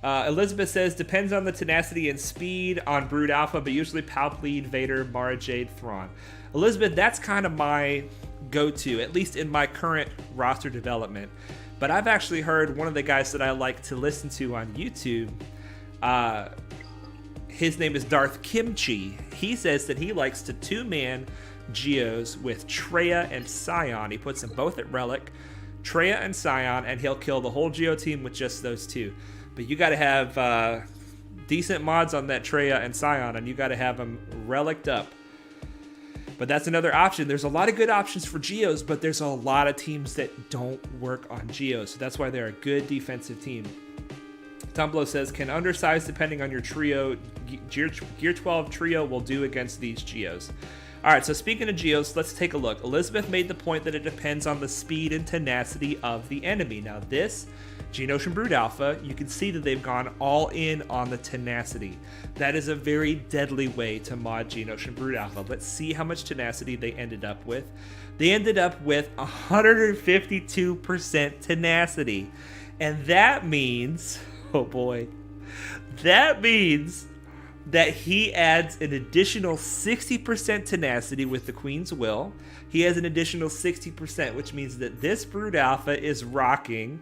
Elizabeth says, depends on the tenacity and speed on Brood Alpha, but usually Palp lead, Vader, Mara Jade, Thrawn. Elizabeth, that's kind of my go-to, at least in my current roster development. But I've actually heard one of the guys that I like to listen to on YouTube, his name is Darth Kimchi. He says that he likes to two-man Geos with Treya and Scion. He puts them both at Relic, Treya and Scion, and he'll kill the whole Geo team with just those two. But you got to have decent mods on that Treya and Scion, and you got to have them reliced up. But that's another option. There's a lot of good options for Geos, but there's a lot of teams that don't work on Geos. So that's why they're a good defensive team. Tumblo says, can undersize depending on your trio. Gear 12 trio will do against these Geos. All right, so speaking of Geos, let's take a look. Elizabeth made the point that it depends on the speed and tenacity of the enemy. Now this Geonosian Brood Alpha, you can see that they've gone all in on the tenacity. That is a very deadly way to mod Geonosian Brood Alpha. Let's see how much tenacity they ended up with. They ended up with 152% tenacity. And that means, oh boy, that means that he adds an additional 60% tenacity with the Queen's Will. He has an additional 60%, which means that this Brood Alpha is rocking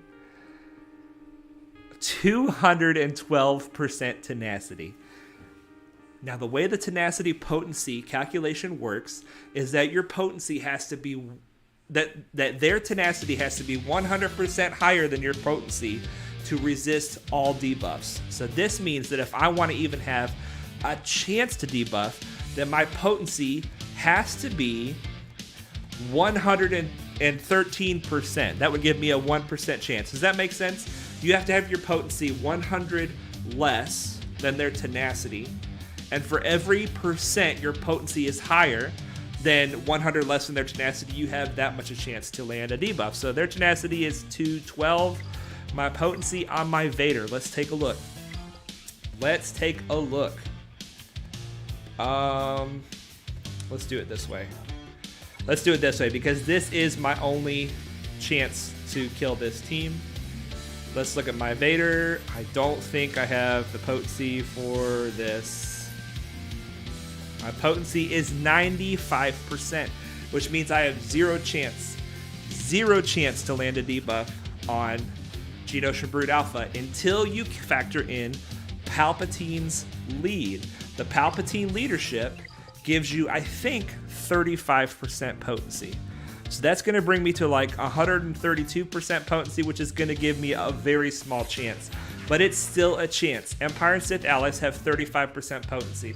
212% tenacity. Now, the way the tenacity potency calculation works is that your potency has to be that their tenacity has to be 100% higher than your potency to resist all debuffs. So this means that if I want to even have a chance to debuff, then my potency has to be 113%. That would give me a 1% chance. Does that make sense? You have to have your potency 100 less than their tenacity. And for every percent your potency is higher than 100 less than their tenacity, you have that much a chance to land a debuff. So their tenacity is 212. My potency on my Vader. Let's take a look. Let's take a look. Let's do it this way. Let's do it this way because this is my only chance to kill this team. Let's look at my Vader. I don't think I have the potency for this. My potency is 95%, which means I have zero chance to land a debuff on Geonosian Brood Alpha until you factor in Palpatine's lead. The Palpatine leadership gives you, I think, 35% potency. So that's going to bring me to like 132% potency, which is going to give me a very small chance. But it's still a chance. Empire and Sith allies have 35% potency.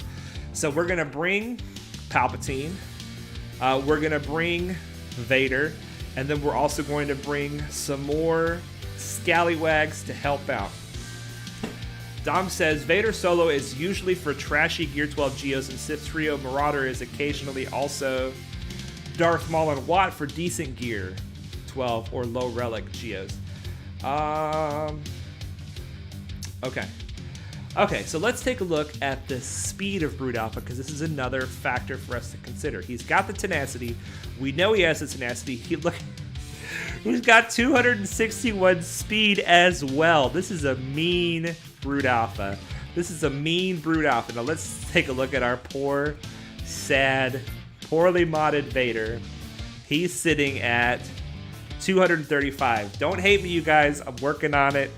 So we're going to bring Palpatine. We're going to bring Vader. And then we're also going to bring some more scallywags to help out. Dom says, Vader solo is usually for trashy Gear 12 Geos, and Sith Trio Marauder is occasionally also Darth Maul and Watt for decent Gear 12 or low relic Geos. Okay, so let's take a look at the speed of Brood Alpha, because this is another factor for us to consider. He's got the tenacity. We know he has the tenacity. He's got 261 speed as well. This is a mean Brood Alpha. This is a mean Brood Alpha. Now let's take a look at our poor, sad, poorly modded Vader. He's sitting at 235. Don't hate me, you guys. I'm working on it.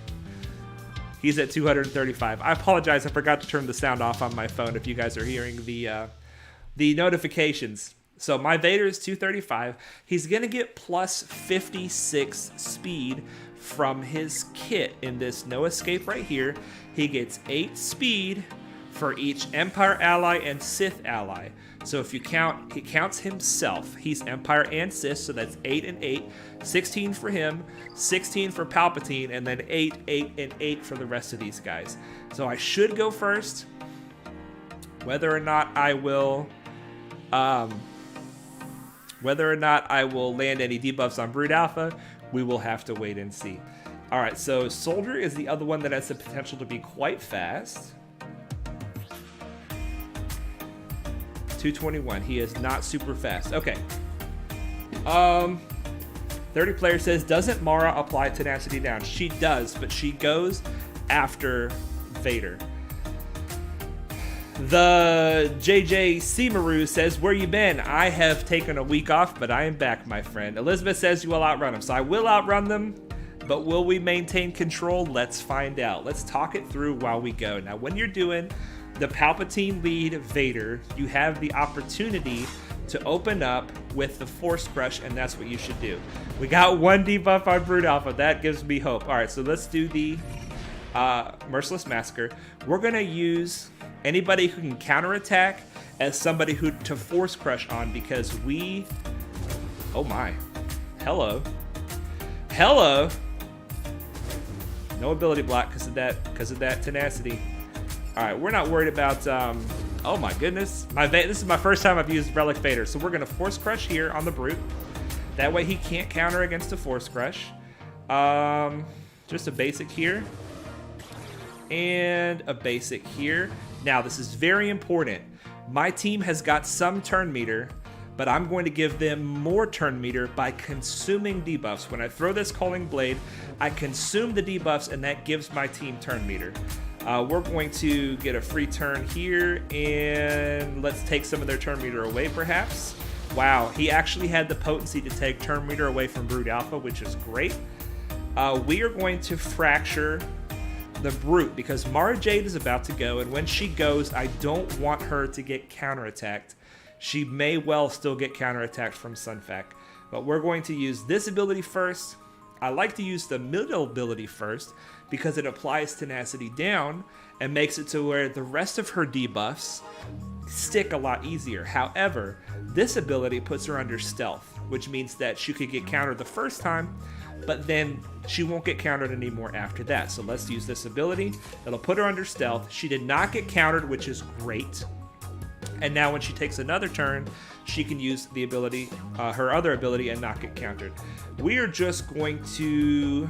He's at 235. I apologize. I forgot to turn the sound off on my phone if you guys are hearing the notifications. So my Vader is 235. He's going to get plus 56 speed from his kit in this No Escape right here. He gets 8 speed for each Empire ally and Sith ally. So if you count, he counts himself. He's Empire and Sith, so that's 8 and 8. 16 for him, 16 for Palpatine, and then 8, 8, and 8 for the rest of these guys. So I should go first. Whether or not I will land any debuffs on Brood Alpha, we will have to wait and see. All right, so Soldier is the other one that has the potential to be quite fast. 221. He is not super fast. Okay. 30 player says, doesn't Mara apply tenacity down? She does, but she goes after Vader. The JJ Seamaru says, where you been? I have taken a week off, but I am back, my friend. Elizabeth says you will outrun them. So I will outrun them, but will we maintain control? Let's find out. Let's talk it through while we go. Now, when you're doing the Palpatine lead Vader, you have the opportunity to open up with the Force Crush, and that's what you should do. We got one debuff on Brood Alpha. That gives me hope. All right, so let's do the Merciless Massacre. We're going to use anybody who can counterattack as somebody who to Force Crush on, because we... Oh my. Hello. No ability block because of that tenacity. All right, we're not worried about... oh my goodness. This is my first time I've used Relic Vader. So we're going to Force Crush here on the Brute. That way he can't counter against a Force Crush. Just a basic here. And a basic here. Now, this is very important. My team has got some turn meter, but I'm going to give them more turn meter by consuming debuffs. When I throw this Culling Blade, I consume the debuffs, and that gives my team turn meter. We're going to get a free turn here, and let's take some of their turn meter away, perhaps. Wow, he actually had the potency to take turn meter away from Brute Alpha, which is great. We are going to fracture the Brute because Mara Jade is about to go, and when she goes, I don't want her to get counterattacked. She may well still get counterattacked from Sunfac, but we're going to use this ability first. I like to use the middle ability first because it applies tenacity down and makes it to where the rest of her debuffs stick a lot easier. However, this ability puts her under stealth, which means that she could get countered the first time, but then she won't get countered anymore after that. So let's use this ability. It'll put her under stealth. She did not get countered, which is great. And now when she takes another turn, she can use the ability, her other ability, and not get countered. We are just going to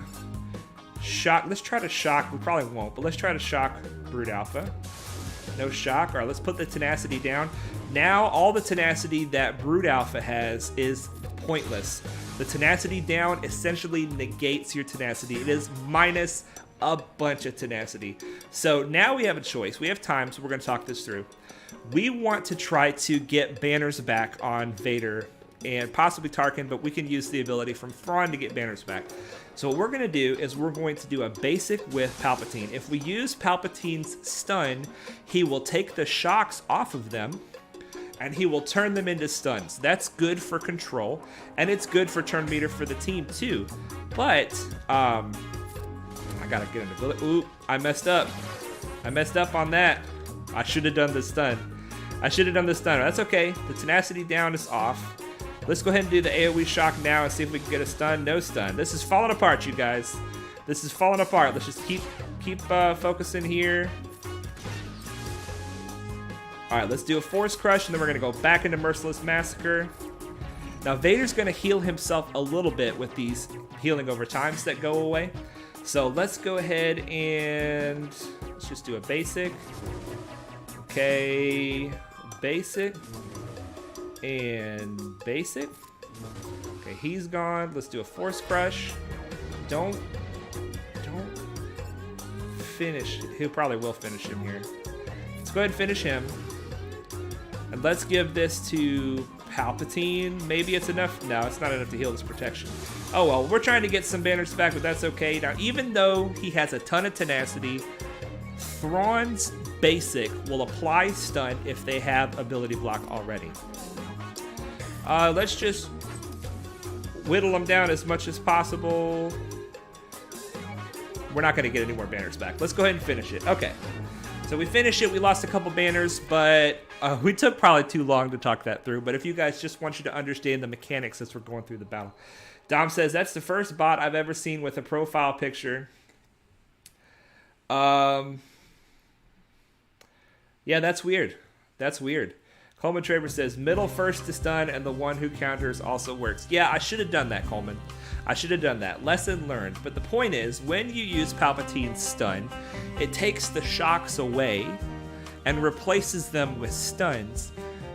shock. Let's try to shock. We probably won't, but let's try to shock Brute Alpha. No shock. All right, let's put the tenacity down. Now all the tenacity that Brute Alpha has is pointless. The tenacity down essentially negates your tenacity. It is minus a bunch of tenacity. So now we have a choice. We have time, so we're going to talk this through. We want to try to get banners back on Vader and possibly Tarkin, but we can use the ability from Thrawn to get banners back. So what we're going to do is we're going to do a basic with Palpatine. If we use Palpatine's stun, he will take the shocks off of them, and he will turn them into stuns. That's good for control, and it's good for turn meter for the team too. But, I gotta get an ability. Ooh, I messed up. I messed up on that. I should have done the stun. That's okay. The tenacity down is off. Let's go ahead and do the AoE shock now and see if we can get a stun. No stun. This is falling apart, you guys. This is falling apart. Let's just keep focusing here. All right, let's do a Force Crush, and then we're going to go back into Merciless Massacre. Now, Vader's going to heal himself a little bit with these healing over times that go away. So let's go ahead and let's just do a basic. Okay, basic and basic. Okay, he's gone. Let's do a Force Crush. Don't finish. He probably will finish him here. Let's go ahead and finish him. And let's give this to Palpatine. Maybe it's enough. No, it's not enough to heal this protection. Oh well, we're trying to get some banners back, but that's okay. Now, even though he has a ton of tenacity, Thrawn's basic will apply stun if they have ability block already. Let's just whittle them down as much as possible. We're not going to get any more banners back. Let's go ahead and finish it. Okay. So we finished it. We lost a couple banners, but we took probably too long to talk that through. But if you guys just want you to understand the mechanics as we're going through the battle. Dom says, that's the first bot I've ever seen with a profile picture. Yeah, that's weird. That's weird. Coleman Traver says, middle first to stun, and the one who counters also works. Yeah, I should have done that, Coleman. I should have done that. Lesson learned. But the point is, when you use Palpatine's stun, it takes the shocks away and replaces them with stuns.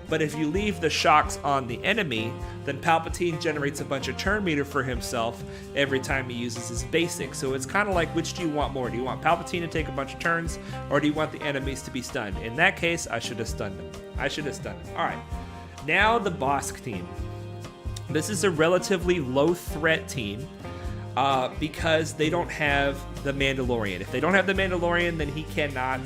But if you leave the shocks on the enemy, then Palpatine generates a bunch of turn meter for himself every time he uses his basic. So it's kind of like, which do you want more? Do you want Palpatine to take a bunch of turns, or do you want the enemies to be stunned? In that case, I should have stunned them. All right. Now the Bossk team. This is a relatively low threat team because they don't have the Mandalorian. If they don't have the Mandalorian, then he cannot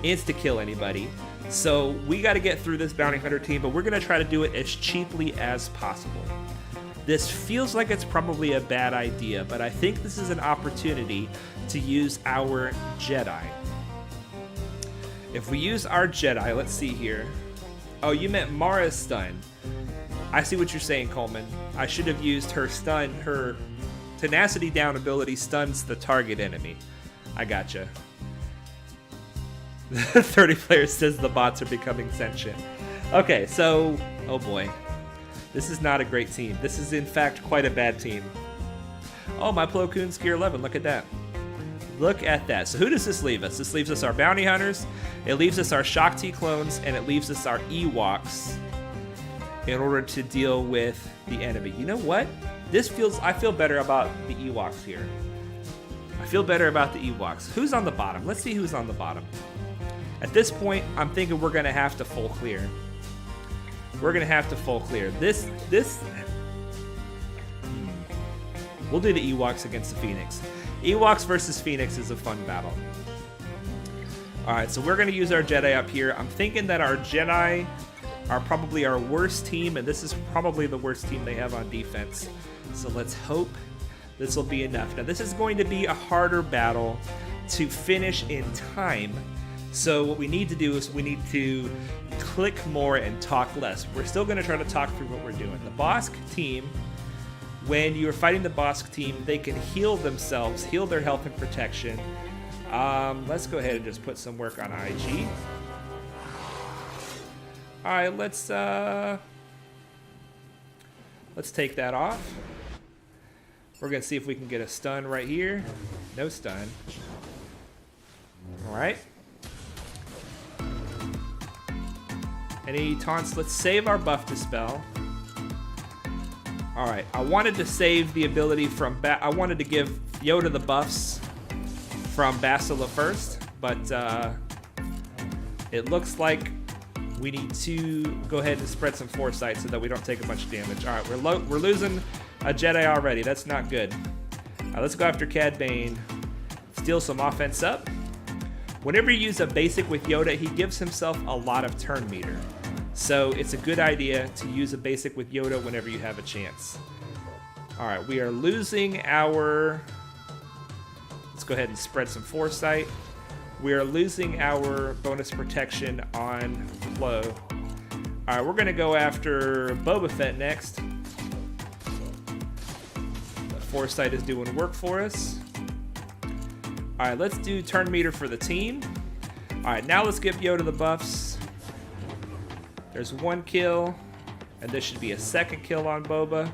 insta-kill anybody. So we got to get through this bounty hunter team, but we're going to try to do it as cheaply as possible. This feels like it's probably a bad idea, but I think this is an opportunity to use our Jedi. If we use our Jedi, let's see here. Oh, you meant Mara's stun. I see what you're saying, Coleman. I should have used her stun. Her tenacity down ability stuns the target enemy. I gotcha. 30 players says the bots are becoming sentient. Okay, so, oh boy. This is not a great team. This is, in fact, quite a bad team. Oh, my Plo Koon's Gear 11. Look at that. Look at that. So who does this leave us? This leaves us our bounty hunters, it leaves us our Shaak clones, and it leaves us our Ewoks in order to deal with the enemy. You know what? I feel better about the Ewoks here. I feel better about the Ewoks. Who's on the bottom? Let's see who's on the bottom. At this point, I'm thinking we're gonna have to full clear. We're gonna have to full clear. We'll do the Ewoks against the Phoenix. Ewoks versus Phoenix is a fun battle. Alright, so we're going to use our Jedi up here. I'm thinking that our Jedi are probably our worst team, and this is probably the worst team they have on defense. So let's hope this will be enough. Now, this is going to be a harder battle to finish in time. So what we need to do is we need to click more and talk less. We're still going to try to talk through what we're doing. The Bossk team, when you're fighting the Bossk team, they can heal themselves, heal their health and protection. Let's go ahead and just put some work on IG. All right, let's take that off. We're gonna see if we can get a stun right here. No stun. All right. Any taunts? Let's save our buff dispel. All right, I wanted to save the ability from I wanted to give Yoda the buffs from Bastilla first, but it looks like we need to go ahead and spread some foresight so that we don't take a bunch of damage. All right, we're losing a Jedi already. That's not good. All right, let's go after Cad Bane. Steal some offense up. Whenever you use a basic with Yoda, he gives himself a lot of turn meter. So it's a good idea to use a basic with Yoda whenever you have a chance. All right, we are losing our... Let's go ahead and spread some foresight. We are losing our bonus protection on Flow. All right, we're gonna go after Boba Fett next. The foresight is doing work for us. All right, let's do turn meter for the team. All right, now let's give Yoda the buffs. There's one kill, and this should be a second kill on Boba.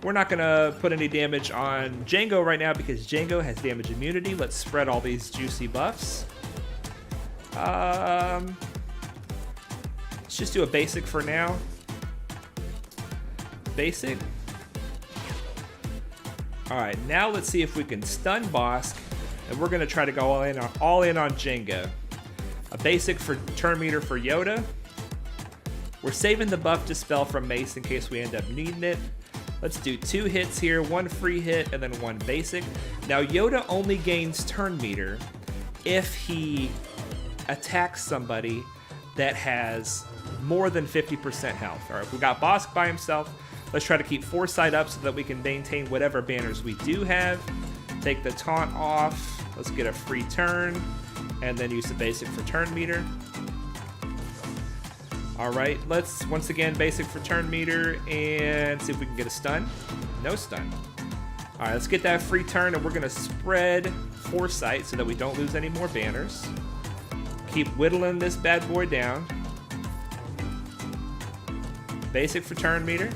We're not gonna put any damage on Jango right now because Jango has damage immunity. Let's spread all these juicy buffs. Let's just do a basic for now. Basic. All right, now let's see if we can stun Bossk, and we're gonna try to go all in on Jango. A basic for turn meter for Yoda. We're saving the buff dispel from Mace in case we end up needing it. Let's do 2 hits here, 1 free hit, and then 1 basic. Now, Yoda only gains turn meter if he attacks somebody that has more than 50% health. All right, we got Bossk by himself. Let's try to keep foresight up so that we can maintain whatever banners we do have. Take the taunt off. Let's get a free turn, and then use the basic for turn meter. All right, let's once again basic for turn meter and see if we can get a stun. No stun. All right, let's get that free turn, and we're gonna spread foresight so that we don't lose any more banners. Keep whittling this bad boy down. Basic for turn meter.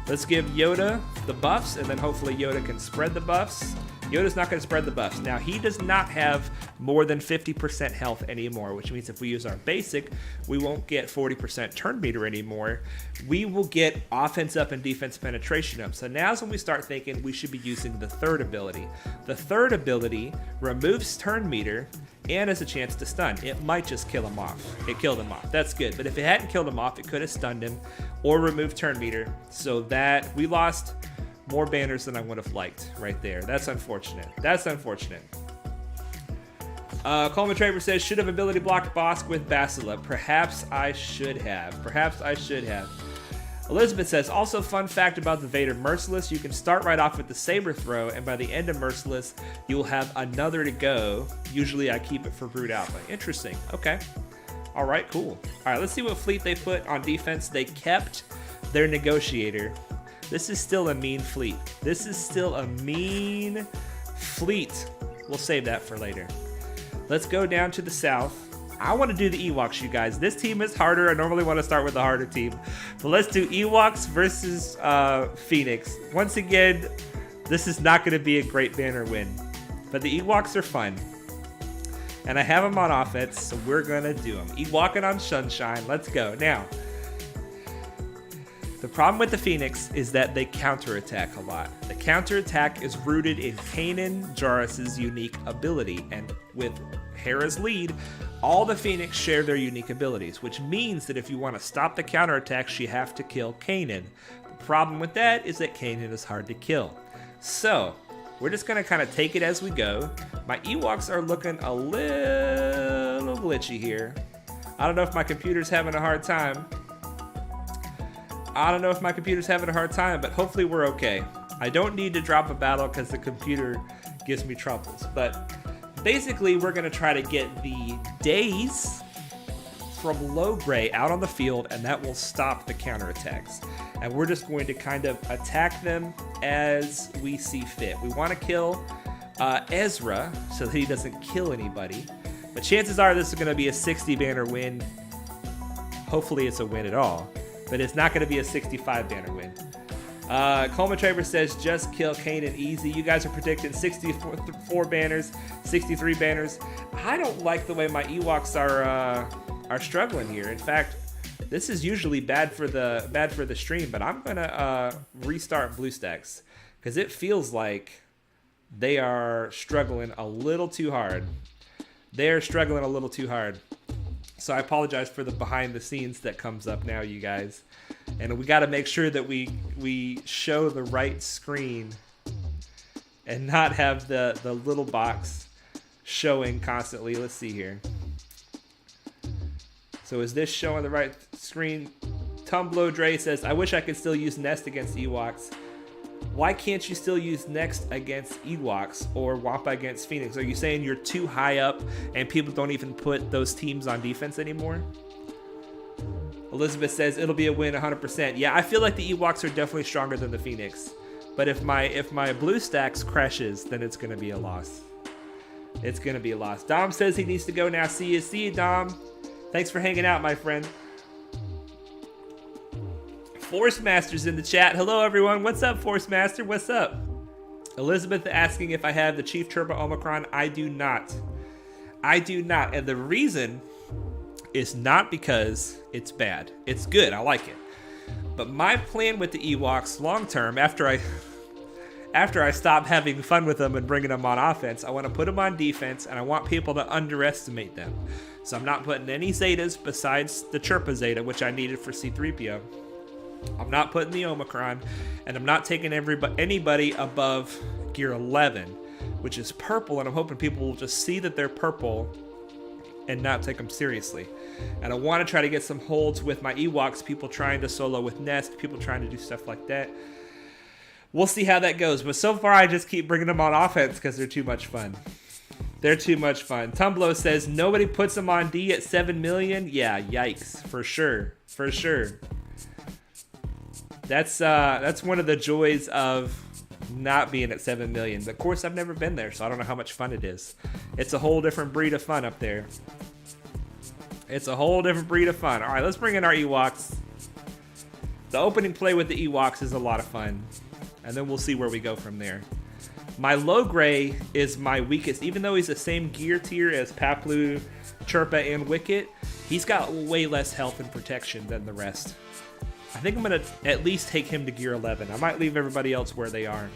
Let's give Yoda the buffs, and then hopefully Yoda can spread the buffs. Yoda's not going to spread the buffs. Now, he does not have more than 50% health anymore, which means if we use our basic, we won't get 40% turn meter anymore. We will get offense up and defense penetration up. So now's when we start thinking we should be using the third ability. The third ability removes turn meter and has a chance to stun. It might just kill him off. It killed him off. That's good. But if it hadn't killed him off, it could have stunned him or removed turn meter. So that we lost more banners than I would have liked right there. That's unfortunate. That's unfortunate. Coleman Traver says, should have ability blocked Bossk with Bastilla. Perhaps I should have. Perhaps I should have. Elizabeth says, also fun fact about the Vader Merciless, you can start right off with the saber throw, and by the end of Merciless, you'll have another to go. Usually I keep it for Brood Alpha. Interesting. Okay. All right, cool. All right, let's see what fleet they put on defense. They kept their negotiator. This is still a mean fleet. This is still a mean fleet. We'll save that for later. Let's go down to the south. I want to do the Ewoks, you guys. This team is harder. I normally want to start with the harder team. But let's do Ewoks versus Phoenix. Once again, this is not going to be a great banner win. But the Ewoks are fun. And I have them on offense, so we're going to do them. Ewoking on Sunshine. Let's go. Now, the problem with the Phoenix is that they counterattack a lot. The counterattack is rooted in Kanan Jarrus's unique ability. And with Hera's lead, all the Phoenix share their unique abilities, which means that if you want to stop the counterattacks, you have to kill Kanan. The problem with that is that Kanan is hard to kill. So, we're just going to kind of take it as we go. My Ewoks are looking a little glitchy here. I don't know if my computer's having a hard time. But hopefully we're okay. I don't need to drop a battle because the computer gives me troubles. But basically, we're going to try to get the days from low gray out on the field, and that will stop the counterattacks. And we're just going to kind of attack them as we see fit. We want to kill Ezra so that he doesn't kill anybody. But chances are this is going to be a 60 banner win. Hopefully it's a win at all. But it's not going to be a 65 banner win. Coleman Traver says just kill Kanan easy. You guys are predicting 64 banners, 63 banners. I don't like the way my Ewoks are struggling here. In fact, this is usually bad for the stream, but I'm gonna restart BlueStacks because it feels like they are struggling a little too hard. So I apologize for the behind the scenes that comes up now, you guys. And we got to make sure that we show the right screen and not have the little box showing constantly. Let's see here. So is this showing the right screen? Tumblo Dre says, I wish I could still use Nest against Ewoks. Why can't you still use Next against Ewoks or Wampa against Phoenix? Are you saying you're too high up and people don't even put those teams on defense anymore? Elizabeth says it'll be a win 100%. Yeah, I feel like the Ewoks are definitely stronger than the Phoenix. But if my BlueStacks crashes, then it's going to be a loss. Dom says he needs to go now. See you, Dom. Thanks for hanging out, my friend. Force Master's in the chat. Hello, everyone. What's up, Force Master? What's up? Elizabeth asking if I have the Chief Turbo Omicron. I do not. And the reason is not because it's bad. It's good. I like it. But my plan with the Ewoks long term, after I stop having fun with them and bringing them on offense, I want to put them on defense, and I want people to underestimate them. So I'm not putting any Zetas besides the Chirpa Zeta, which I needed for C-3PO. I'm not putting the Omicron, and I'm not taking anybody above gear 11, which is purple, and I'm hoping people will just see that they're purple and not take them seriously. And I want to try to get some holds with my Ewoks, people trying to solo with Nest, people trying to do stuff like that. We'll see how that goes, but so far I just keep bringing them on offense because they're too much fun. Tumblo says nobody puts them on D at 7 million. Yeah, yikes, for sure. That's one of the joys of not being at 7 million. But of course, I've never been there, so I don't know how much fun it is. It's a whole different breed of fun up there. All right, let's bring in our Ewoks. The opening play with the Ewoks is a lot of fun. And then we'll see where we go from there. My low gray is my weakest. Even though he's the same gear tier as Paplu, Chirpa, and Wicket, he's got way less health and protection than the rest. I think I'm going to at least take him to gear 11. I might leave everybody else where they are.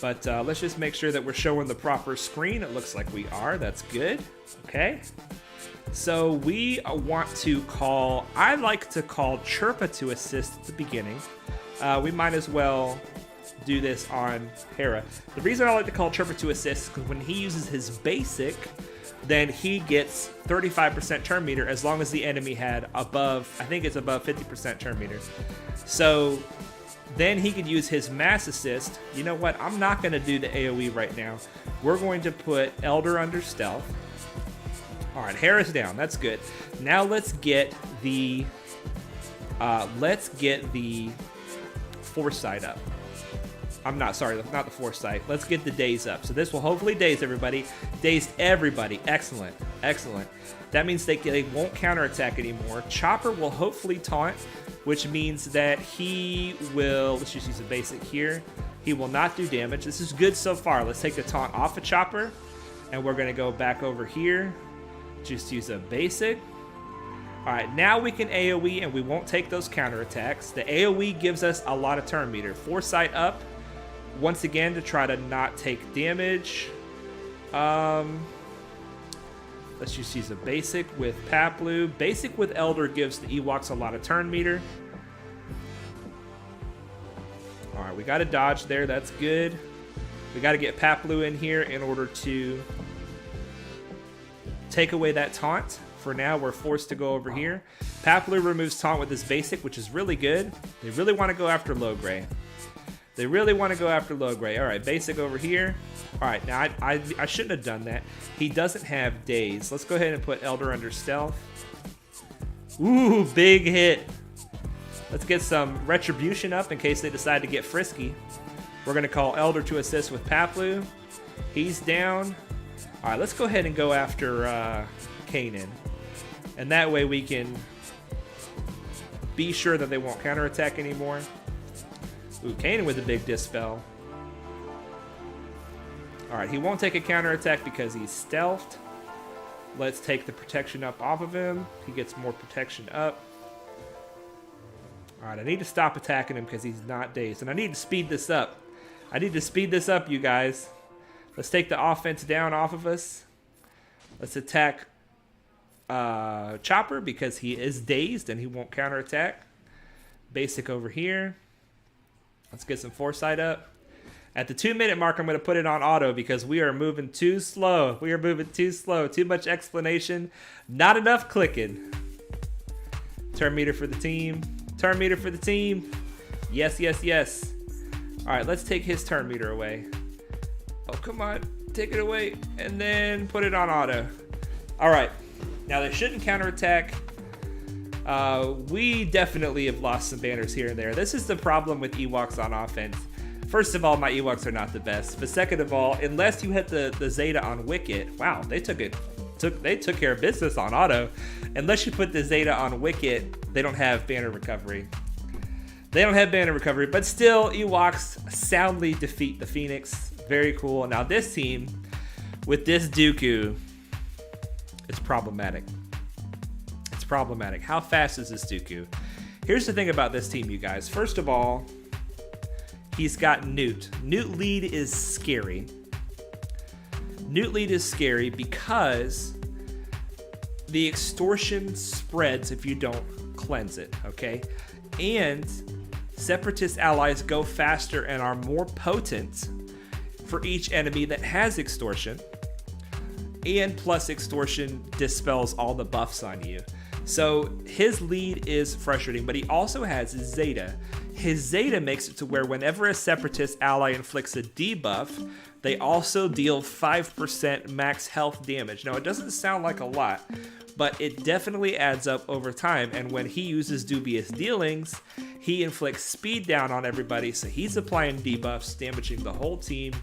But let's just make sure that we're showing the proper screen. It looks like we are. That's good. Okay. So we want to call... I like to call Chirpa to assist at the beginning. We might as well do this on Hera. The reason I like to call Chirpa to assist is because when he uses his basic... then he gets 35% turn meter as long as the enemy had above, I think it's above 50% turn meter. So then he could use his mass assist. You know what? I'm not going to do the AoE right now. We're going to put Elder under stealth. All right, Hera's down. That's good. Now let's get the foresight up. Not the foresight. Let's get the days up. So this will hopefully daze everybody. Dazed everybody. Excellent. That means they won't counterattack anymore. Chopper will hopefully taunt, which means that he will... Let's just use a basic here. He will not do damage. This is good so far. Let's take the taunt off of Chopper, and we're going to go back over here. Just use a basic. All right, now we can AoE, and we won't take those counterattacks. The AoE gives us a lot of turn meter. Foresight up, once again, to try to not take damage. Let's just use a basic with Paplu. Basic with Elder gives the Ewoks a lot of turn meter. All right, we got to dodge there. That's good. We got to get Paplu in here in order to take away that taunt. For now, we're forced to go over here. Paplu removes taunt with his basic, which is really good. They really want to go after low gray. They really want to go after low gray. All right, basic over here. All right, now I shouldn't have done that. He doesn't have daze. Let's go ahead and put Elder under stealth. Ooh, big hit. Let's get some retribution up in case they decide to get frisky. We're going to call Elder to assist with Paplu. He's down. All right, let's go ahead and go after Kanan. And that way we can be sure that they won't counterattack anymore. Ooh, Kanan with a big dispel. All right, he won't take a counterattack because he's stealthed. Let's take the protection up off of him. He gets more protection up. All right, I need to stop attacking him because he's not dazed. And I need to speed this up. I need to speed this up, you guys. Let's take the offense down off of us. Let's attack Chopper because he is dazed and he won't counterattack. Basic over here. Let's get some foresight up. At the 2-minute mark, I'm going to put it on auto because we are moving too slow. We are moving too slow. Too much explanation. Not enough clicking. Turn meter for the team. Turn meter for the team. Yes, yes, yes. All right, let's take his turn meter away. Oh, come on. Take it away. And then put it on auto. All right. Now, they shouldn't counterattack. We definitely have lost some banners here and there. This is the problem with Ewoks on offense. First of all, my Ewoks are not the best. But second of all, unless you hit the Zeta on Wicket, wow, they took care of business on auto. Unless you put the Zeta on Wicket, they don't have banner recovery. They don't have banner recovery, but still, Ewoks soundly defeat the Phoenix. Very cool. Now this team, with this Dooku, it's problematic. It's problematic. How fast is this Dooku? Here's the thing about this team, you guys. First of all, he's got Nute. Nute lead is scary. Nute lead is scary because the extortion spreads if you don't cleanse it, okay? And separatist allies go faster and are more potent for each enemy that has extortion. And plus extortion dispels all the buffs on you. So his lead is frustrating, but he also has Zeta. His Zeta makes it to where whenever a separatist ally inflicts a debuff, they also deal 5% max health damage. Now, it doesn't sound like a lot, but it definitely adds up over time. And when he uses dubious dealings, he inflicts speed down on everybody. So he's applying debuffs, damaging the whole team.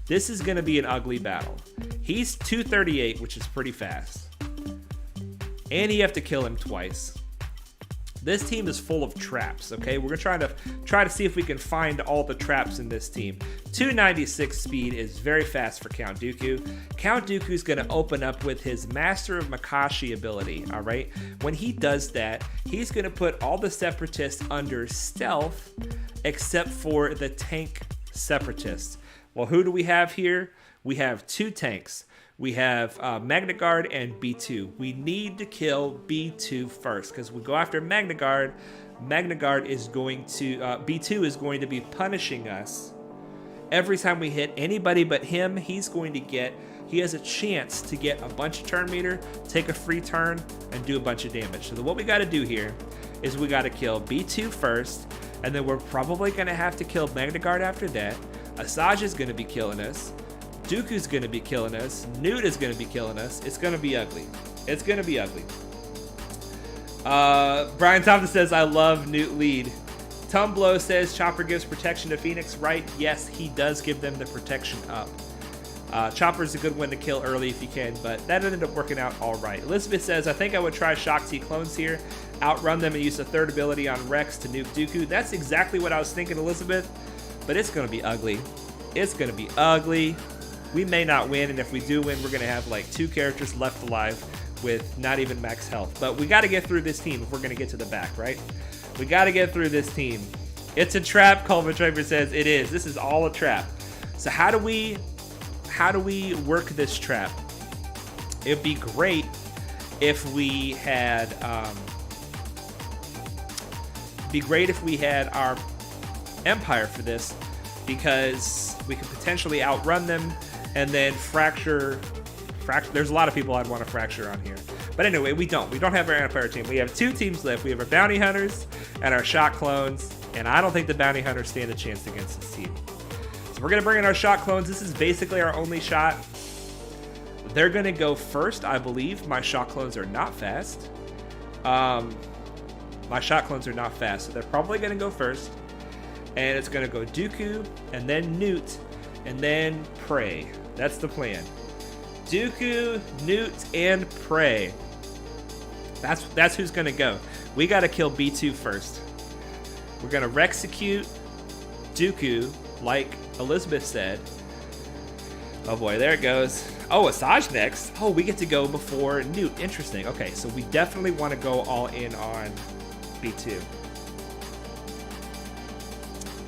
This is going to be an ugly battle. He's 238, which is pretty fast. And you have to kill him twice. This team is full of traps, okay? We're going to try to see if we can find all the traps in this team. 296 speed is very fast for Count Dooku. Count Dooku is going to open up with his Master of Makashi ability, all right? When he does that, he's going to put all the separatists under stealth except for the tank separatists. Well, who do we have here? We have two tanks. We have Magna Guard and B2. We need to kill B2 first because we go after Magna Guard. Magna Guard is going to, B2 is going to be punishing us. Every time we hit anybody but him, he has a chance to get a bunch of turn meter, take a free turn, and do a bunch of damage. So what we got to do here is we got to kill B2 first, and then we're probably going to have to kill Magna Guard after that. Asajj is going to be killing us. Dooku's going to be killing us. Nute is going to be killing us. It's going to be ugly. It's going to be ugly. Brian Thompson says, I love Nute lead. Tumblo says, Chopper gives protection to Phoenix, right? Yes, he does give them the protection up. Chopper's a good one to kill early if you can, but that ended up working out all right. Elizabeth says, I think I would try Shaak Ti clones here. Outrun them and use the third ability on Rex to nuke Dooku. That's exactly what I was thinking, Elizabeth. but it's going to be ugly. It's going to be ugly. We may not win, and if we do win, we're going to have like 2 characters left alive with not even max health. But we got to get through this team if we're going to get to the back, right? We got to get through this team. It's a trap, Culver Traver says. It is. This is all a trap. So how do we work this trap? It'd be great if we had our Empire for this, because we could potentially outrun them and then fracture. There's a lot of people I'd want to fracture on here. But anyway, we don't have our Empire team. We have 2 teams left. We have our Bounty Hunters and our Shaak clones, and I don't think the Bounty Hunters stand a chance against this team. So we're going to bring in our Shaak clones. This is basically our only shot. They're going to go first, I believe. My Shaak clones are not fast. My Shaak clones are not fast, so they're probably going to go first. And it's going to go Dooku, and then Nute, and then Prey. That's the plan. Dooku, Nute, and Prey. That's who's going to go. We got to kill B2 first. We're going to Rexecute Dooku, like Elizabeth said. Oh boy, there it goes. Oh, Asajj next. Oh, we get to go before Nute. Interesting. Okay, so we definitely want to go all in on B2.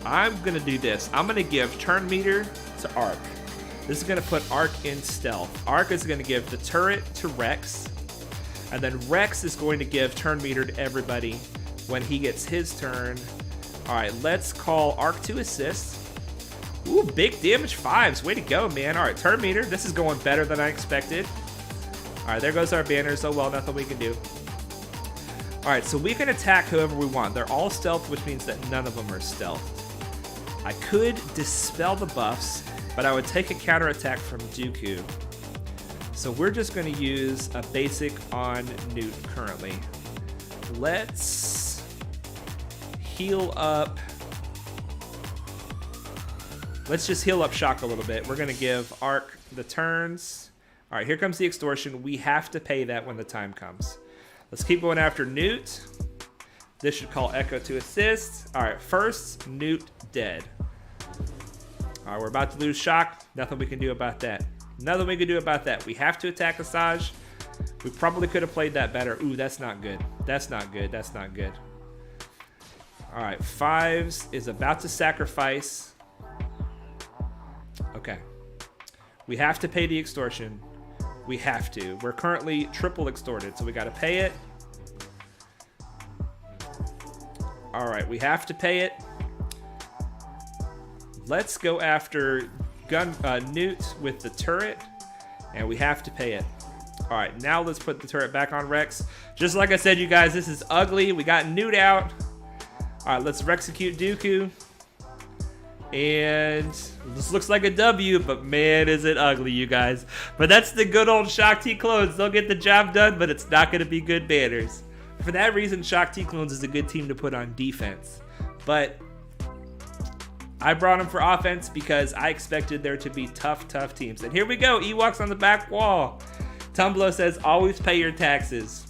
I'm going to do this. I'm going to give turn meter to Arc. This is going to put Arc in stealth. Arc is going to give the turret to Rex. And then Rex is going to give turn meter to everybody when he gets his turn. All right, let's call Arc to assist. Ooh, big damage 5s. Way to go, man. All right, turn meter. This is going better than I expected. All right, there goes our banners. Oh, well, nothing we can do. All right, so we can attack whoever we want. They're all stealth, which means that none of them are stealth. I could dispel the buffs, but I would take a counterattack from Dooku. So we're just going to use a basic on Nute currently. Let's heal up. Let's just heal up Shaak a little bit. We're going to give Arc the turns. All right, here comes the extortion. We have to pay that when the time comes. Let's keep going after Nute. This should call Echo to assist. All right, first, Nute dead. All right, we're about to lose Shaak. Nothing we can do about that. Nothing we can do about that. We have to attack Asajj. We probably could have played that better. Ooh, that's not good. That's not good. That's not good. All right, 5s is about to sacrifice. Okay. We have to pay the extortion. We have to. We're currently triple extorted, so we got to pay it. All right, we have to pay it. Let's go after Nute with the turret, and we have to pay it. All right, now let's put the turret back on Rex. Just like I said, you guys, this is ugly. We got Nute out. All right, let's Rexecute Dooku. And this looks like a W, but man, is it ugly, you guys. But that's the good old Shaak T clones. They'll get the job done, but it's not going to be good banners. For that reason, Shaak T clones is a good team to put on defense. But I brought them for offense because I expected there to be tough teams. And here we go, Ewoks on the back wall. Tumblo says, always pay your taxes.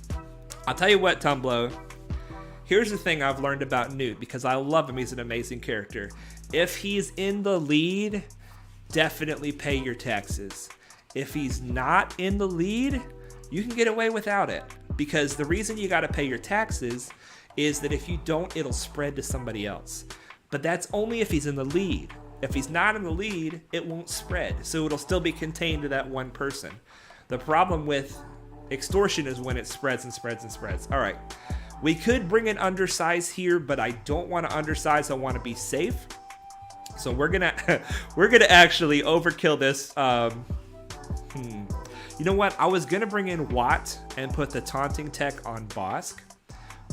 I'll tell you what, Tumblo. Here's the thing I've learned about Nute, because I love him. He's an amazing character. If he's in the lead, definitely pay your taxes. If he's not in the lead, you can get away without it. Because the reason you got to pay your taxes is that if you don't, it'll spread to somebody else. But that's only if he's in the lead. If he's not in the lead, it won't spread. So it'll still be contained to that one person. The problem with extortion is when it spreads and spreads and spreads. All right. We could bring an undersize here, but I don't want to undersize. I want to be safe. So we're gonna actually overkill this. You know what? I was gonna bring in Watt and put the taunting tech on Bossk,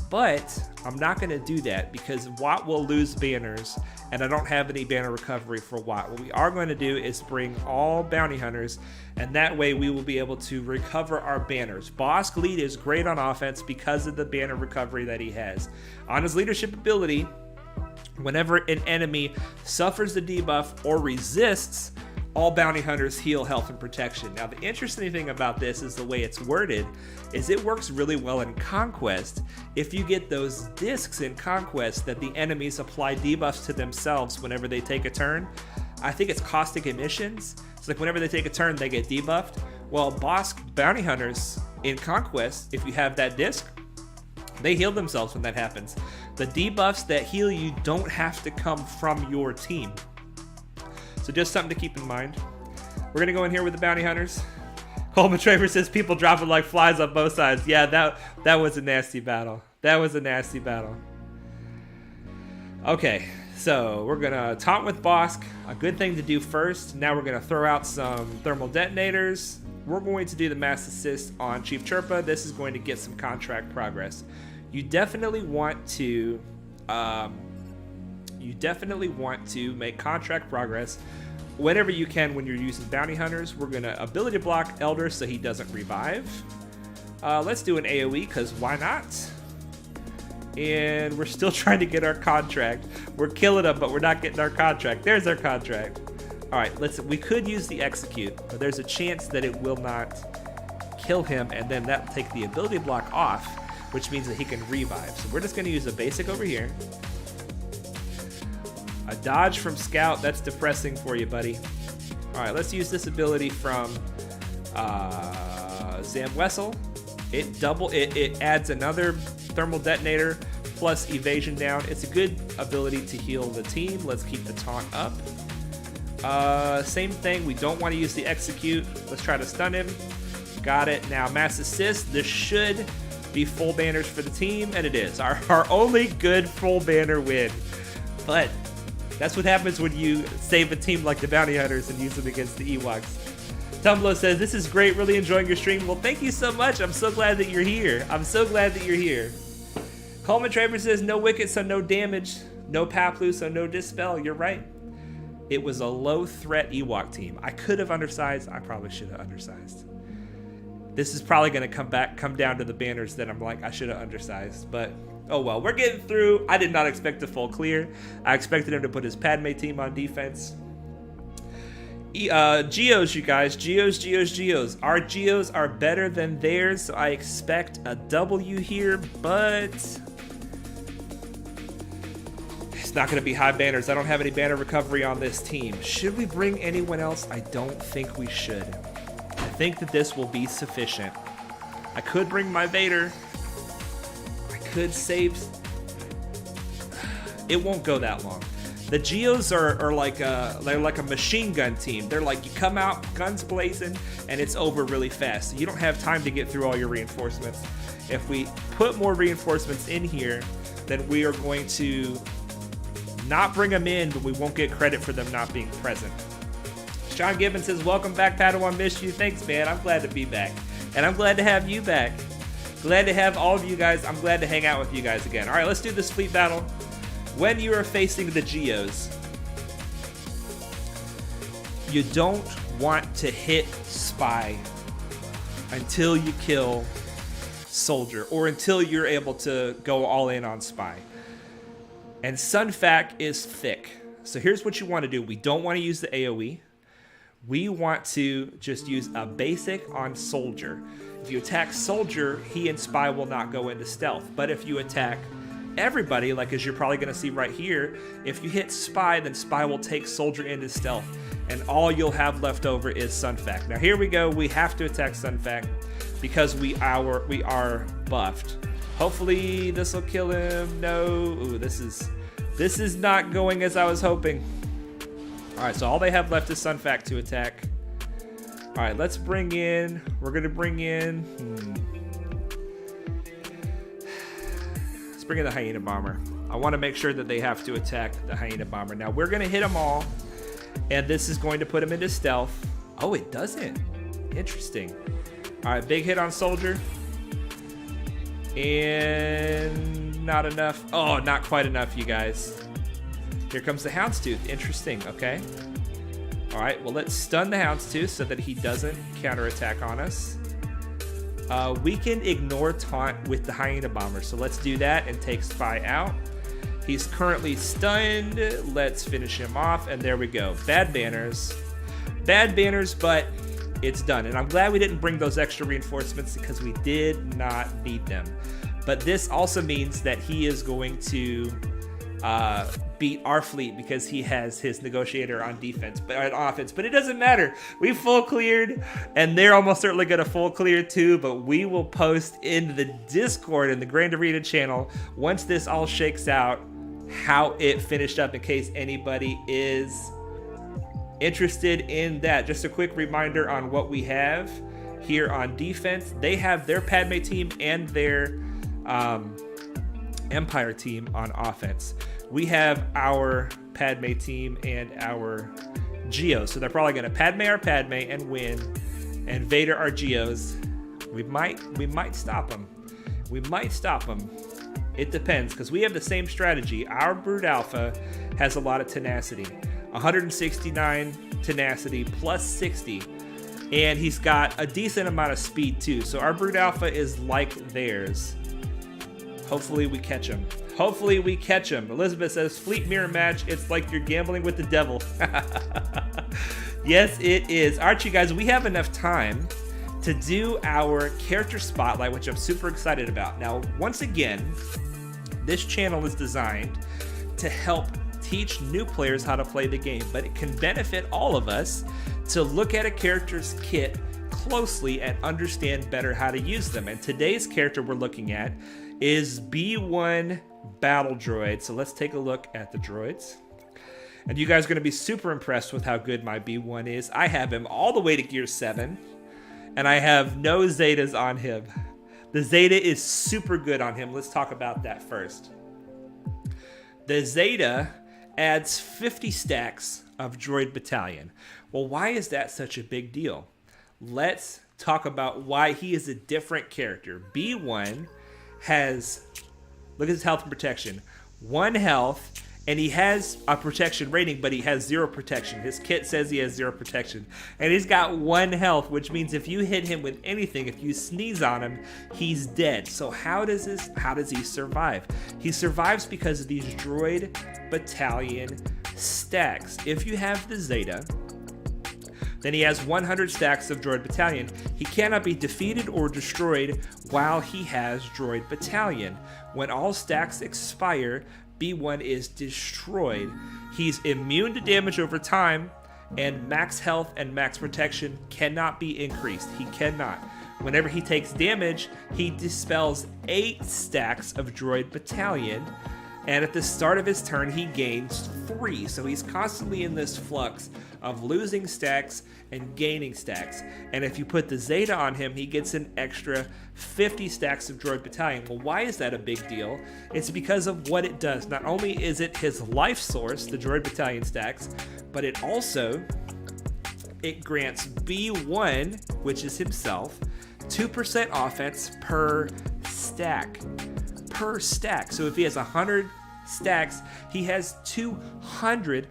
but I'm not gonna do that because Watt will lose banners, and I don't have any banner recovery for Watt. What we are going to do is bring all bounty hunters, and that way we will be able to recover our banners. Bossk lead is great on offense because of the banner recovery that he has. On his leadership ability, whenever an enemy suffers the debuff or resists, all bounty hunters heal health and protection. Now, the interesting thing about this is the way it's worded is it works really well in Conquest if you get those discs in Conquest that the enemies apply debuffs to themselves whenever they take a turn. I think it's caustic emissions. It's like whenever they take a turn, they get debuffed. Well, Bossk bounty hunters in Conquest, if you have that disc, they heal themselves when that happens. The debuffs that heal you don't have to come from your team. So just something to keep in mind. We're gonna go in here with the bounty hunters. Coleman Traver says people dropping like flies on both sides. Yeah, that was a nasty battle. That was a nasty battle. Okay, so we're gonna taunt with Bossk. A good thing to do first. Now we're gonna throw out some thermal detonators. We're going to do the mass assist on Chief Chirpa. This is going to get some contract progress. You definitely want to make contract progress whenever you can when you're using bounty hunters. We're gonna ability block Elder so he doesn't revive. Let's do an AoE because why not? And we're still trying to get our contract. We're killing them, but we're not getting our contract. There's our contract. All right, we could use the execute, but there's a chance that it will not kill him, and then that'll take the ability block off, which means that he can revive. So we're just gonna use a basic over here. A dodge from Scout, that's depressing for you, buddy. All right, let's use this ability from Zam Wessel. It adds another thermal detonator plus evasion down. It's a good ability to heal the team. Let's keep the taunt up. Same thing, we don't want to use the execute. Let's try to stun him. Got it. Now mass assist. This should be full banners for the team, and it is. Our only good full banner win. But that's what happens when you save a team like the Bounty Hunters and use them against the Ewoks. Tumblo says, this is great, really enjoying your stream. Well, thank you so much. I'm so glad that you're here. I'm so glad that you're here. Coleman Traver says, no wicked, so no damage. No Paplu, so no dispel. You're right. It was a low threat Ewok team. I could have undersized. I probably should have undersized. This is probably going to come down to the banners that I'm like, I should have undersized. But oh well, we're getting through. I did not expect a full clear. I expected him to put his Padme team on defense. Geos, you guys. Geos. Our Geos are better than theirs, so I expect a W here, but it's not going to be high banners. I don't have any banner recovery on this team. Should we bring anyone else? I don't think we should. I think that this will be sufficient. I could bring my Vader. I could save. It won't go that long. The Geos are like a machine gun team. They're like, you come out guns blazing and it's over really fast. So you don't have time to get through all your reinforcements. If we put more reinforcements in here, then we are going to not bring them in, but we won't get credit for them not being present. Sean Gibbons says, welcome back, Padawan. Missed you. Thanks, man. I'm glad to be back. And I'm glad to have you back. Glad to have all of you guys. I'm glad to hang out with you guys again. All right, let's do this fleet battle. When you are facing the Geos, you don't want to hit Spy until you kill Soldier, or until you're able to go all in on Spy. And Sunfac is thick. So here's what you want to do. We don't want to use the AoE. We want to just use a basic on Soldier. If you attack Soldier, he and Spy will not go into stealth. But if you attack everybody, like as you're probably going to see right here, if you hit Spy, then Spy will take Soldier into stealth. And all you'll have left over is Sunfac. Now here we go. We have to attack Sunfac because we are buffed. Hopefully this will kill him. No. Ooh, this is not going as I was hoping. All right, so all they have left is Sunfac to attack. All right, let's bring in. We're gonna bring in. Let's bring in the Hyena Bomber. I want to make sure that they have to attack the Hyena Bomber. Now we're gonna hit them all, and this is going to put them into stealth. Oh, it doesn't. Interesting. All right, big hit on Soldier. And not enough. Oh, not quite enough, you guys. Here comes the Houndstooth. Interesting. Okay. All right. Well, let's stun the Houndstooth so that he doesn't counterattack on us. We can ignore taunt with the Hyena Bomber. So let's do that and take Spy out. He's currently stunned. Let's finish him off. And there we go. Bad banners. Bad banners, but it's done. And I'm glad we didn't bring those extra reinforcements because we did not need them. But this also means that he is going to beat our fleet because he has his negotiator on defense, but on offense. But it doesn't matter. We full cleared, and they're almost certainly going to full clear too. But we will post in the Discord in the Grand Arena channel once this all shakes out how it finished up, in case anybody is interested in that. Just a quick reminder on what we have here on defense. They have their Padme team and their Empire team on offense. We have our Padme team and our Geos. So they're probably going to Padme our Padme and win, and Vader our Geos. We might stop them. We might stop them. It depends, because we have the same strategy. Our Brood Alpha has a lot of tenacity. 169 tenacity plus 60. And he's got a decent amount of speed too. So our Brood Alpha is like theirs. Hopefully we catch him. Hopefully we catch him. Elizabeth says, fleet mirror match, it's like you're gambling with the devil. Yes, it is. All right, you guys, we have enough time to do our character spotlight, which I'm super excited about. Now, once again, this channel is designed to help teach new players how to play the game, but it can benefit all of us to look at a character's kit closely and understand better how to use them. And today's character we're looking at is B1 Battle Droid. So let's take a look at the droids. And you guys are going to be super impressed with how good my B1 is. I have him all the way to Gear 7, and I have no Zetas on him. The Zeta is super good on him. Let's talk about that first. The Zeta adds 50 stacks of Droid Battalion. Well, why is that such a big deal? Let's talk about why he is a different character. B1 has, look at his health and protection, 1 health, and he has a protection rating, but he has 0 protection. His kit says he has 0 protection, and he's got 1 health, which means if you hit him with anything, if you sneeze on him, he's dead. So how does he survive? He survives because of these Droid Battalion stacks. If you have the Zeta, then he has 100 stacks of Droid Battalion. He cannot be defeated or destroyed while he has Droid Battalion. When all stacks expire, B1 is destroyed. He's immune to damage over time, and max health and max protection cannot be increased. He cannot. Whenever he takes damage, he dispels 8 stacks of Droid Battalion, and at the start of his turn, he gains 3. So he's constantly in this flux of losing stacks and gaining stacks. And if you put the Zeta on him, he gets an extra 50 stacks of Droid Battalion. Well, why is that a big deal? It's because of what it does. Not only is it his life source, the Droid Battalion stacks, but it grants B1, which is himself, 2% offense per stack. So if he has 100 stacks, he has 200%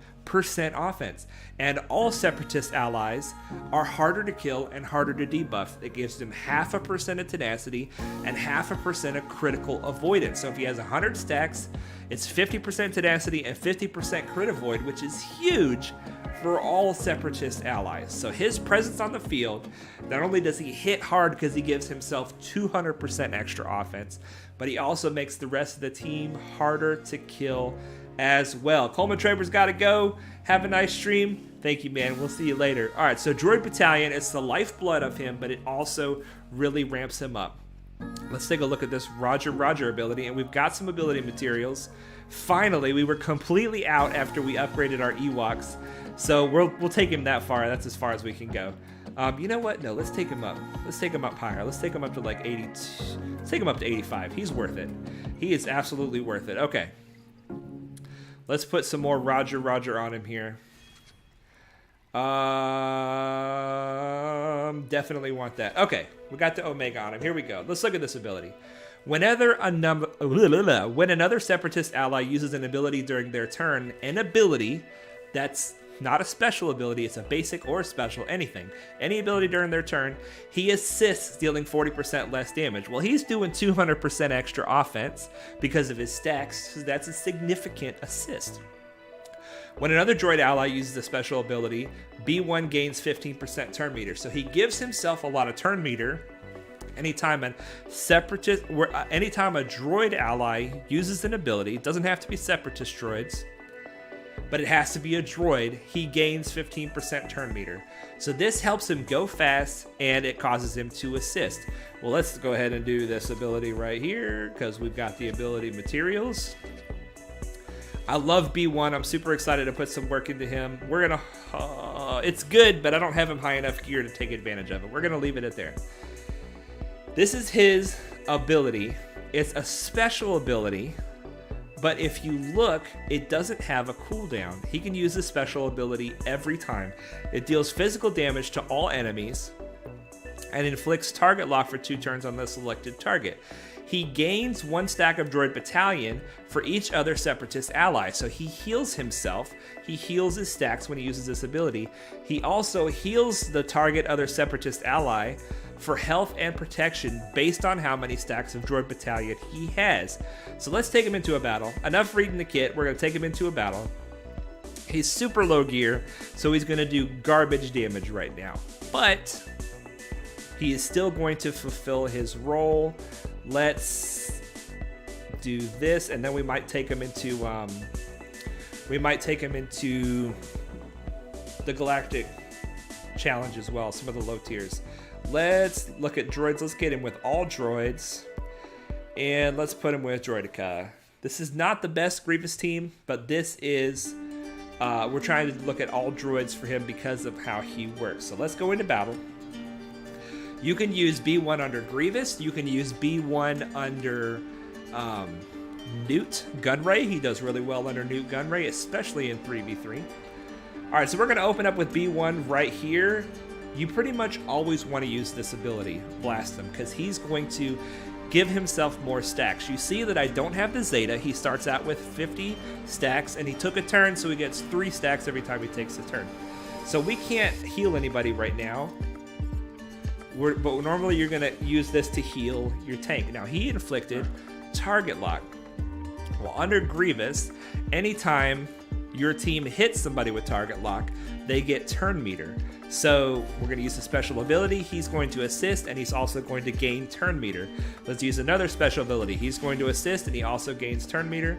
offense. And all separatist allies are harder to kill and harder to debuff. It gives them 0.5% of tenacity and 0.5% of critical avoidance. So if he has 100 stacks, it's 50% tenacity and 50% crit avoid, which is huge for all separatist allies. So his presence on the field, not only does he hit hard because he gives himself 200% extra offense, but he also makes the rest of the team harder to kill as well. Coleman Traver's got to go. Have a nice stream. Thank you, man. We'll see you later. All right, so Droid Battalion, it's the lifeblood of him, but it also really ramps him up. Let's take a look at this Roger ability, and we've got some ability materials. Finally, we were completely out after we upgraded our Ewoks, so we'll take him that far. That's as far as we can go. You know what? No, let's take him up. Let's take him up higher. Let's take him up to like 82. Let's take him up to 85. He's worth it. He is absolutely worth it. Okay. Let's put some more Roger on him here. Definitely want that. Okay, we got the Omega on him. Here we go. Let's look at this ability. When another separatist ally uses an ability during their turn, an ability that's not a special ability, it's a basic or a special, anything. Any ability during their turn, he assists, dealing 40% less damage. Well, he's doing 200% extra offense because of his stacks, so that's a significant assist. When another droid ally uses a special ability, B1 gains 15% turn meter. So he gives himself a lot of turn meter anytime a droid ally uses an ability. It doesn't have to be separatist droids, but it has to be a droid. He gains 15% turn meter. So this helps him go fast, and it causes him to assist. Well, let's go ahead and do this ability right here, because we've got the ability materials. I love B1. I'm super excited to put some work into him. We're going to... it's good, but I don't have him high enough gear to take advantage of it. We're going to leave it at there. This is his ability. It's a special ability, but if you look, it doesn't have a cooldown. He can use this special ability every time. It deals physical damage to all enemies and inflicts target lock for 2 turns on the selected target. He gains 1 stack of droid battalion for each other separatist ally. So he heals himself. He heals his stacks when he uses this ability. He also heals the target other separatist ally for health and protection based on how many stacks of droid battalion he has. So let's take him into a battle. Enough reading the kit. We're going to take him into a battle. He's super low gear, so he's going to do garbage damage right now. But he is still going to fulfill his role. Let's do this, and then we might take him into the Galactic Challenge as well, some of the low tiers. Let's look at droids. Let's get him with all droids, and let's put him with Droideka. This is not the best Grievous team, but this is we're trying to look at all droids for him because of how he works. So let's go into battle. You can use B1 under Grievous. You can use B1 under Nute Gunray. He does really well under Nute Gunray, especially in 3v3. All right, so we're going to open up with B1 right here. You pretty much always want to use this ability, Blast him, because he's going to give himself more stacks. You see that I don't have the Zeta. He starts out with 50 stacks, and he took a turn, so he gets 3 stacks every time he takes a turn. So we can't heal anybody right now. But normally you're going to use this to heal your tank. Now, he inflicted target lock. Well, under Grievous, anytime your team hits somebody with target lock, they get turn meter. So we're going to use a special ability. He's going to assist, and he's also going to gain turn meter. Let's use another special ability. He's going to assist, and he also gains turn meter.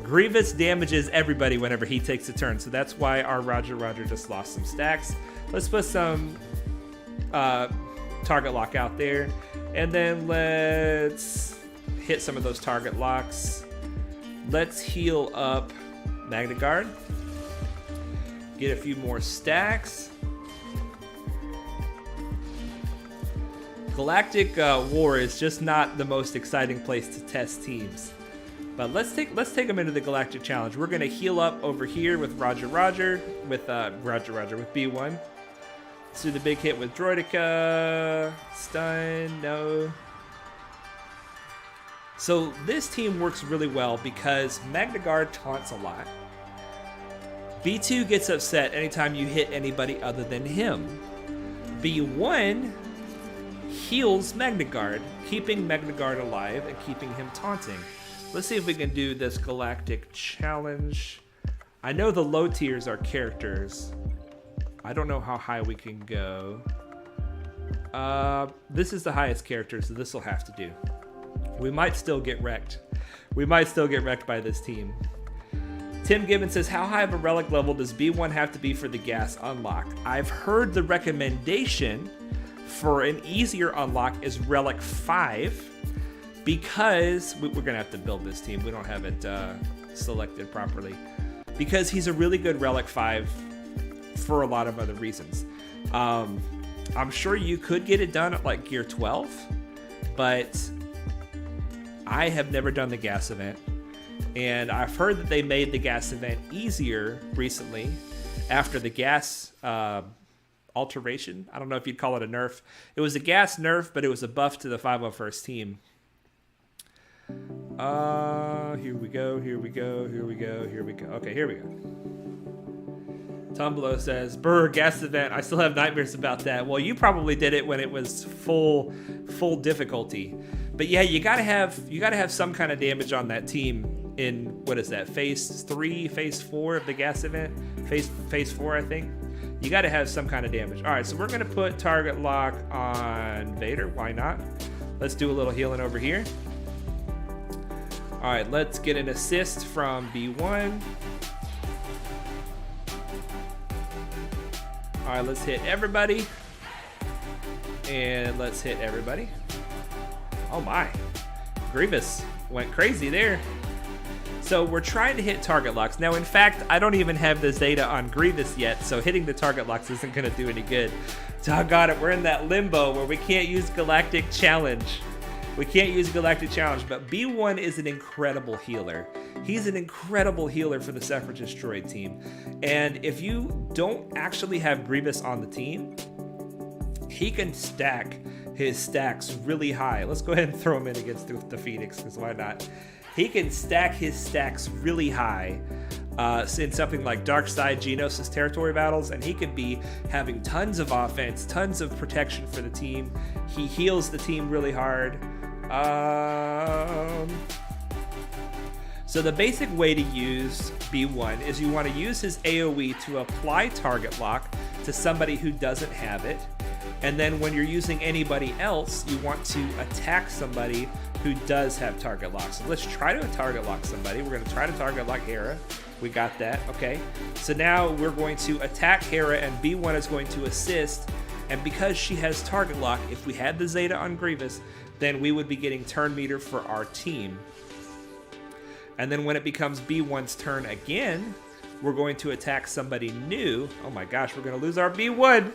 Grievous damages everybody whenever he takes a turn, so that's why our Roger just lost some stacks. Let's put some target lock out there, and then let's hit some of those target locks. Let's heal up Magna Guard, get a few more stacks. Galactic War is just not the most exciting place to test teams, but let's take them into the Galactic Challenge. We're gonna heal up over here with Roger with B1. Let's do the big hit with Droideka. Stun, no. So this team works really well because Magna Guard taunts a lot. B2 gets upset anytime you hit anybody other than him. B1 heals Magna Guard, keeping Magna Guard alive and keeping him taunting. Let's see if we can do this Galactic Challenge. I know the low tiers are characters. I don't know how high we can go. This is the highest character, so this will have to do. We might still get wrecked. We might still get wrecked by this team. Tim Gibbons says, how high of a relic level does B1 have to be for the gas unlock? I've heard the recommendation for an easier unlock is relic 5 because we're going to have to build this team. We don't have it selected properly. Because he's a really good relic 5 for a lot of other reasons. I'm sure you could get it done at like gear 12, but I have never done the gas event, and I've heard that they made the gas event easier recently after the gas alteration. I don't know if you'd call it a nerf. It was a gas nerf, but it was a buff to the 501st team. Here we go. Okay, here we go. Tom Below says, "Brr, gas event. I still have nightmares about that." Well, you probably did it when it was full difficulty. But yeah, you gotta have some kind of damage on that team in, what is that, phase 3, phase 4 of the gas event? Phase 4, I think. You got to have some kind of damage. All right, so we're going to put target lock on Vader. Why not? Let's do a little healing over here. All right, let's get an assist from B1. All right, let's hit everybody. And let's hit everybody. Oh my. Grievous went crazy there. So we're trying to hit target locks. Now, in fact, I don't even have this data on Grievous yet, so hitting the target locks isn't going to do any good. Doggone it, we're in that limbo where we can't use Galactic Challenge. We can't use Galactic Challenge, but B1 is an incredible healer. He's an incredible healer for the Separatist droid team. And if you don't actually have Grievous on the team, he can stack his stacks really high. Let's go ahead and throw him in against the Phoenix, because why not? He can stack his stacks really high in something like Dark Side Geonosis territory battles, and he could be having tons of offense, tons of protection for the team. He heals the team really hard. So the basic way to use B1 is you want to use his AoE to apply target lock to somebody who doesn't have it. And then when you're using anybody else, you want to attack somebody who does have target lock. So let's try to target lock somebody. We're going to try to target lock Hera. We got that. Okay. So now we're going to attack Hera, and B1 is going to assist. And because she has target lock, if we had the Zeta on Grievous, then we would be getting turn meter for our team. And then when it becomes B1's turn again, we're going to attack somebody new. Oh my gosh, we're going to lose our B1.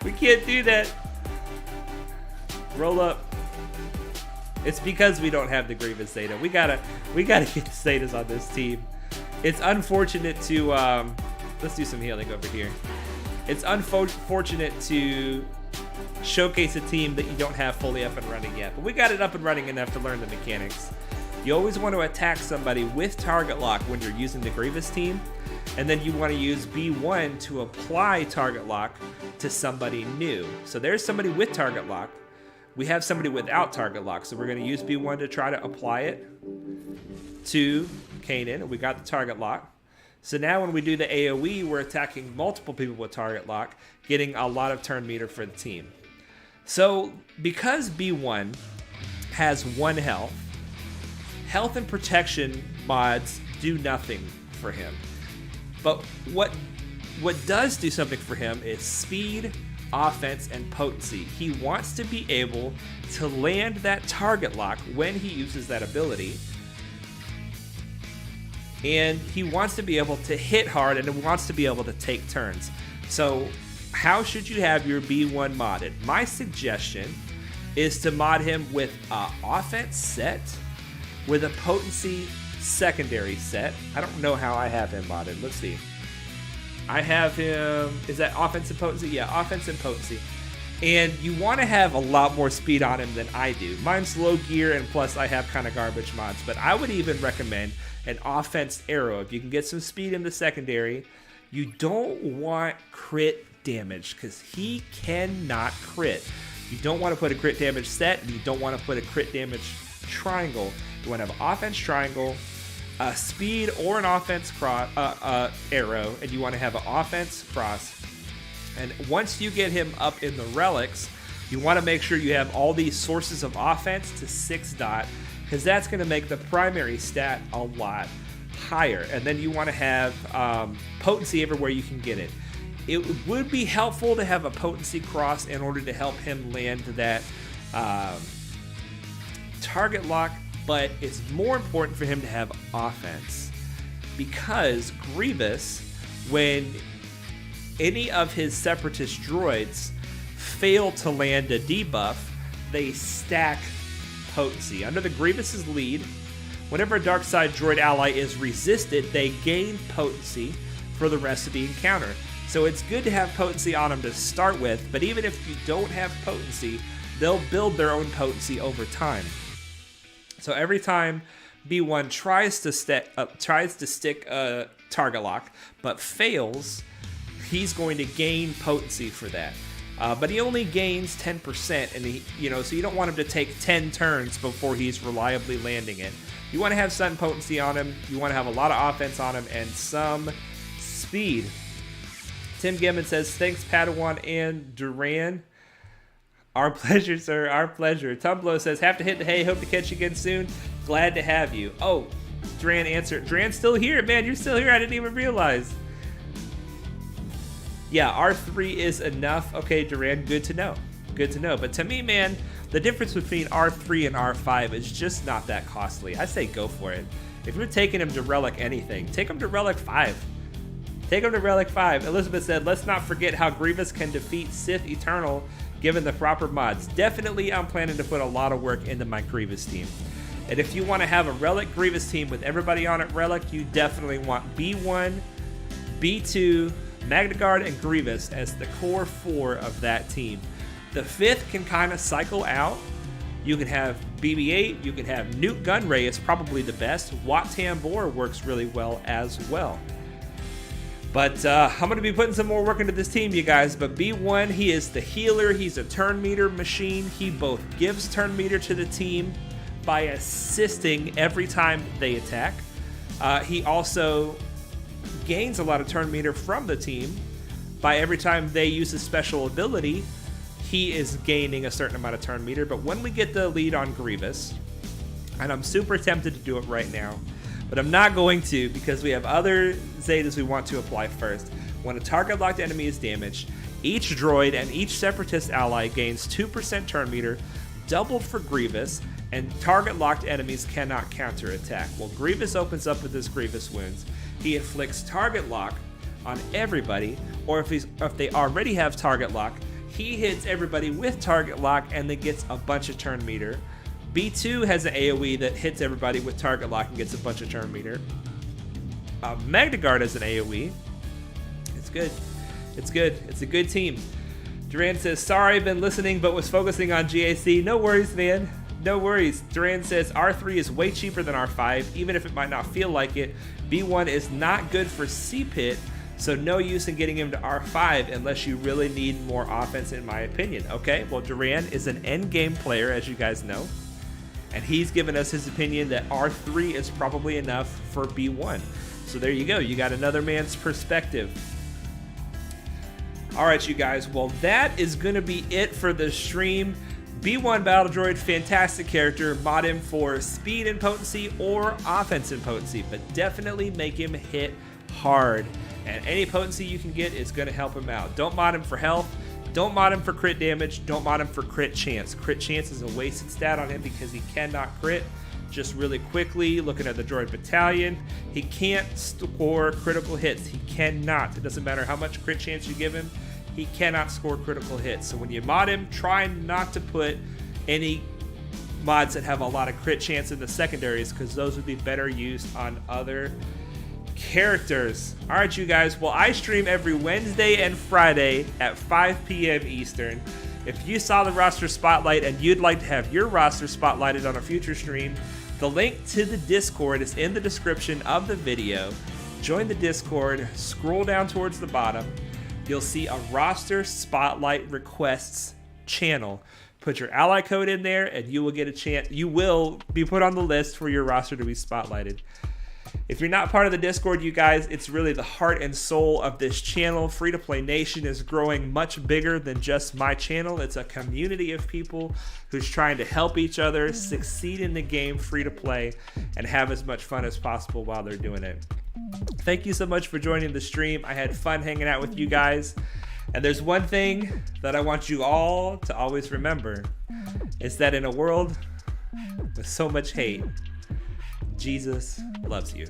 We can't do that. Roll up. It's because we don't have the Grievous Zeta. We gotta get the Zetas on this team. It's unfortunate to let's do some healing over here. It's unfortunate to showcase a team that you don't have fully up and running yet, but we got it up and running enough to learn the mechanics. You always want to attack somebody with target lock when you're using the Grievous team, and then you want to use B1 to apply target lock to somebody new. So there's somebody with target lock. We have somebody without target lock, so we're going to use B1 to try to apply it to Kanan, and we got the target lock. So now when we do the AoE, we're attacking multiple people with target lock, getting a lot of turn meter for the team. So because B1 has 1 health, health and protection mods do nothing for him. But what does do something for him is speed, offense, and potency. He wants to be able to land that target lock when he uses that ability. And he wants to be able to hit hard, and he wants to be able to take turns. So how should you have your B1 modded? My suggestion is to mod him with an offense set with a potency secondary set. I don't know how I have him modded. Let's see. I have him, is that offense and potency? Yeah, offense and potency. And you want to have a lot more speed on him than I do. Mine's low gear, and plus I have kind of garbage mods, but I would even recommend an offense arrow. If you can get some speed in the secondary, you don't want crit damage because he cannot crit. You don't want to put a crit damage set, and you don't want to put a crit damage triangle. You want to have an offense triangle, a speed or an offense cross, arrow, and you want to have an offense cross. And once you get him up in the relics, you want to make sure you have all these sources of offense to 6 dot, because that's going to make the primary stat a lot higher. And then you want to have potency everywhere you can get it. It would be helpful to have a potency cross in order to help him land that target lock, but it's more important for him to have offense, because Grievous, when any of his separatist droids fail to land a debuff, they stack potency. Under the Grievous's lead, whenever a dark side droid ally is resisted, they gain potency for the rest of the encounter. So it's good to have potency on them to start with, but even if you don't have potency, they'll build their own potency over time. So every time B1 tries to stick a target lock but fails, he's going to gain potency for that. But he only gains 10%, and so you don't want him to take 10 turns before he's reliably landing it. You want to have sudden potency on him. You want to have a lot of offense on him and some speed. Tim Gemmon says, thanks, Padawan and Dhraan. Our pleasure, sir. Our pleasure. Tumblo says, have to hit the hay. Hope to catch you again soon. Glad to have you. Oh, Dhraan answered. Dhraan's still here. Man, you're still here. I didn't even realize. Yeah, R3 is enough. Okay, Dhraan, good to know. Good to know. But to me, man, the difference between R3 and R5 is just not that costly. I say go for it. If you're taking him to Relic anything, take him to Relic 5. Take him to Relic 5. Elizabeth said, let's not forget how Grievous can defeat Sith Eternal given the proper mods. Definitely, I'm planning to put a lot of work into my Grievous team. And if you want to have a Relic Grievous team with everybody on it Relic, you definitely want B1, B2, Magna Guard, and Grievous as the core 4 of that team. The 5th can kind of cycle out. You can have BB-8, you can have Nute Gunray is probably the best. Wat Tambor works really well as well. But I'm going to be putting some more work into this team, you guys. But B1, he is the healer. He's a turn meter machine. He both gives turn meter to the team by assisting every time they attack. He also gains a lot of turn meter from the team by every time they use a special ability. He is gaining a certain amount of turn meter. But when we get the lead on Grievous, and I'm super tempted to do it right now, but I'm not going to because we have other Zetas we want to apply first. When a target locked enemy is damaged, each droid and each separatist ally gains 2% turn meter, doubled for Grievous, and target locked enemies cannot counterattack. Well, Grievous opens up with his Grievous wounds. He inflicts target lock on everybody, or if they already have target lock, he hits everybody with target lock and then gets a bunch of turn meter. B2 has an AoE that hits everybody with target lock and gets a bunch of turn meter. Magna Guard has an AoE. It's good. It's good. It's a good team. Dhraan says, sorry, I've been listening but was focusing on GAC. No worries, man. No worries. Dhraan says, R3 is way cheaper than R5, even if it might not feel like it. B1 is not good for C-Pit, so no use in getting him to R5 unless you really need more offense, in my opinion. Okay, well, Dhraan is an endgame player, as you guys know. And he's given us his opinion that R3 is probably enough for B1. So there you go. You got another man's perspective. All right, you guys. Well, that is going to be it for the stream. B1 Battle Droid, fantastic character. Mod him for speed and potency or offense and potency, but definitely make him hit hard. And any potency you can get is going to help him out. Don't mod him for health. Don't mod him for crit damage. Don't mod him for crit chance. Crit chance is a wasted stat on him because he cannot crit. Just really quickly, looking at the droid battalion, he can't score critical hits. He cannot. It doesn't matter how much crit chance you give him. He cannot score critical hits. So when you mod him, try not to put any mods that have a lot of crit chance in the secondaries because those would be better used on other characters. All right, you guys. Well, I stream every Wednesday and Friday at 5 p.m. Eastern. If you saw the roster spotlight and you'd like to have your roster spotlighted on a future stream, the link to the Discord is in the description of the video. Join the Discord, scroll down towards the bottom. You'll see a roster spotlight requests channel. Put your ally code in there and you will get a chance. You will be put on the list for your roster to be spotlighted. If you're not part of the Discord, you guys, it's really the heart and soul of this channel. Free to Play Nation is growing much bigger than just my channel. It's a community of people who's trying to help each other succeed in the game free to play and have as much fun as possible while they're doing it. Thank you so much for joining the stream. I had fun hanging out with you guys. And there's one thing that I want you all to always remember. It's that in a world with so much hate, Jesus loves you.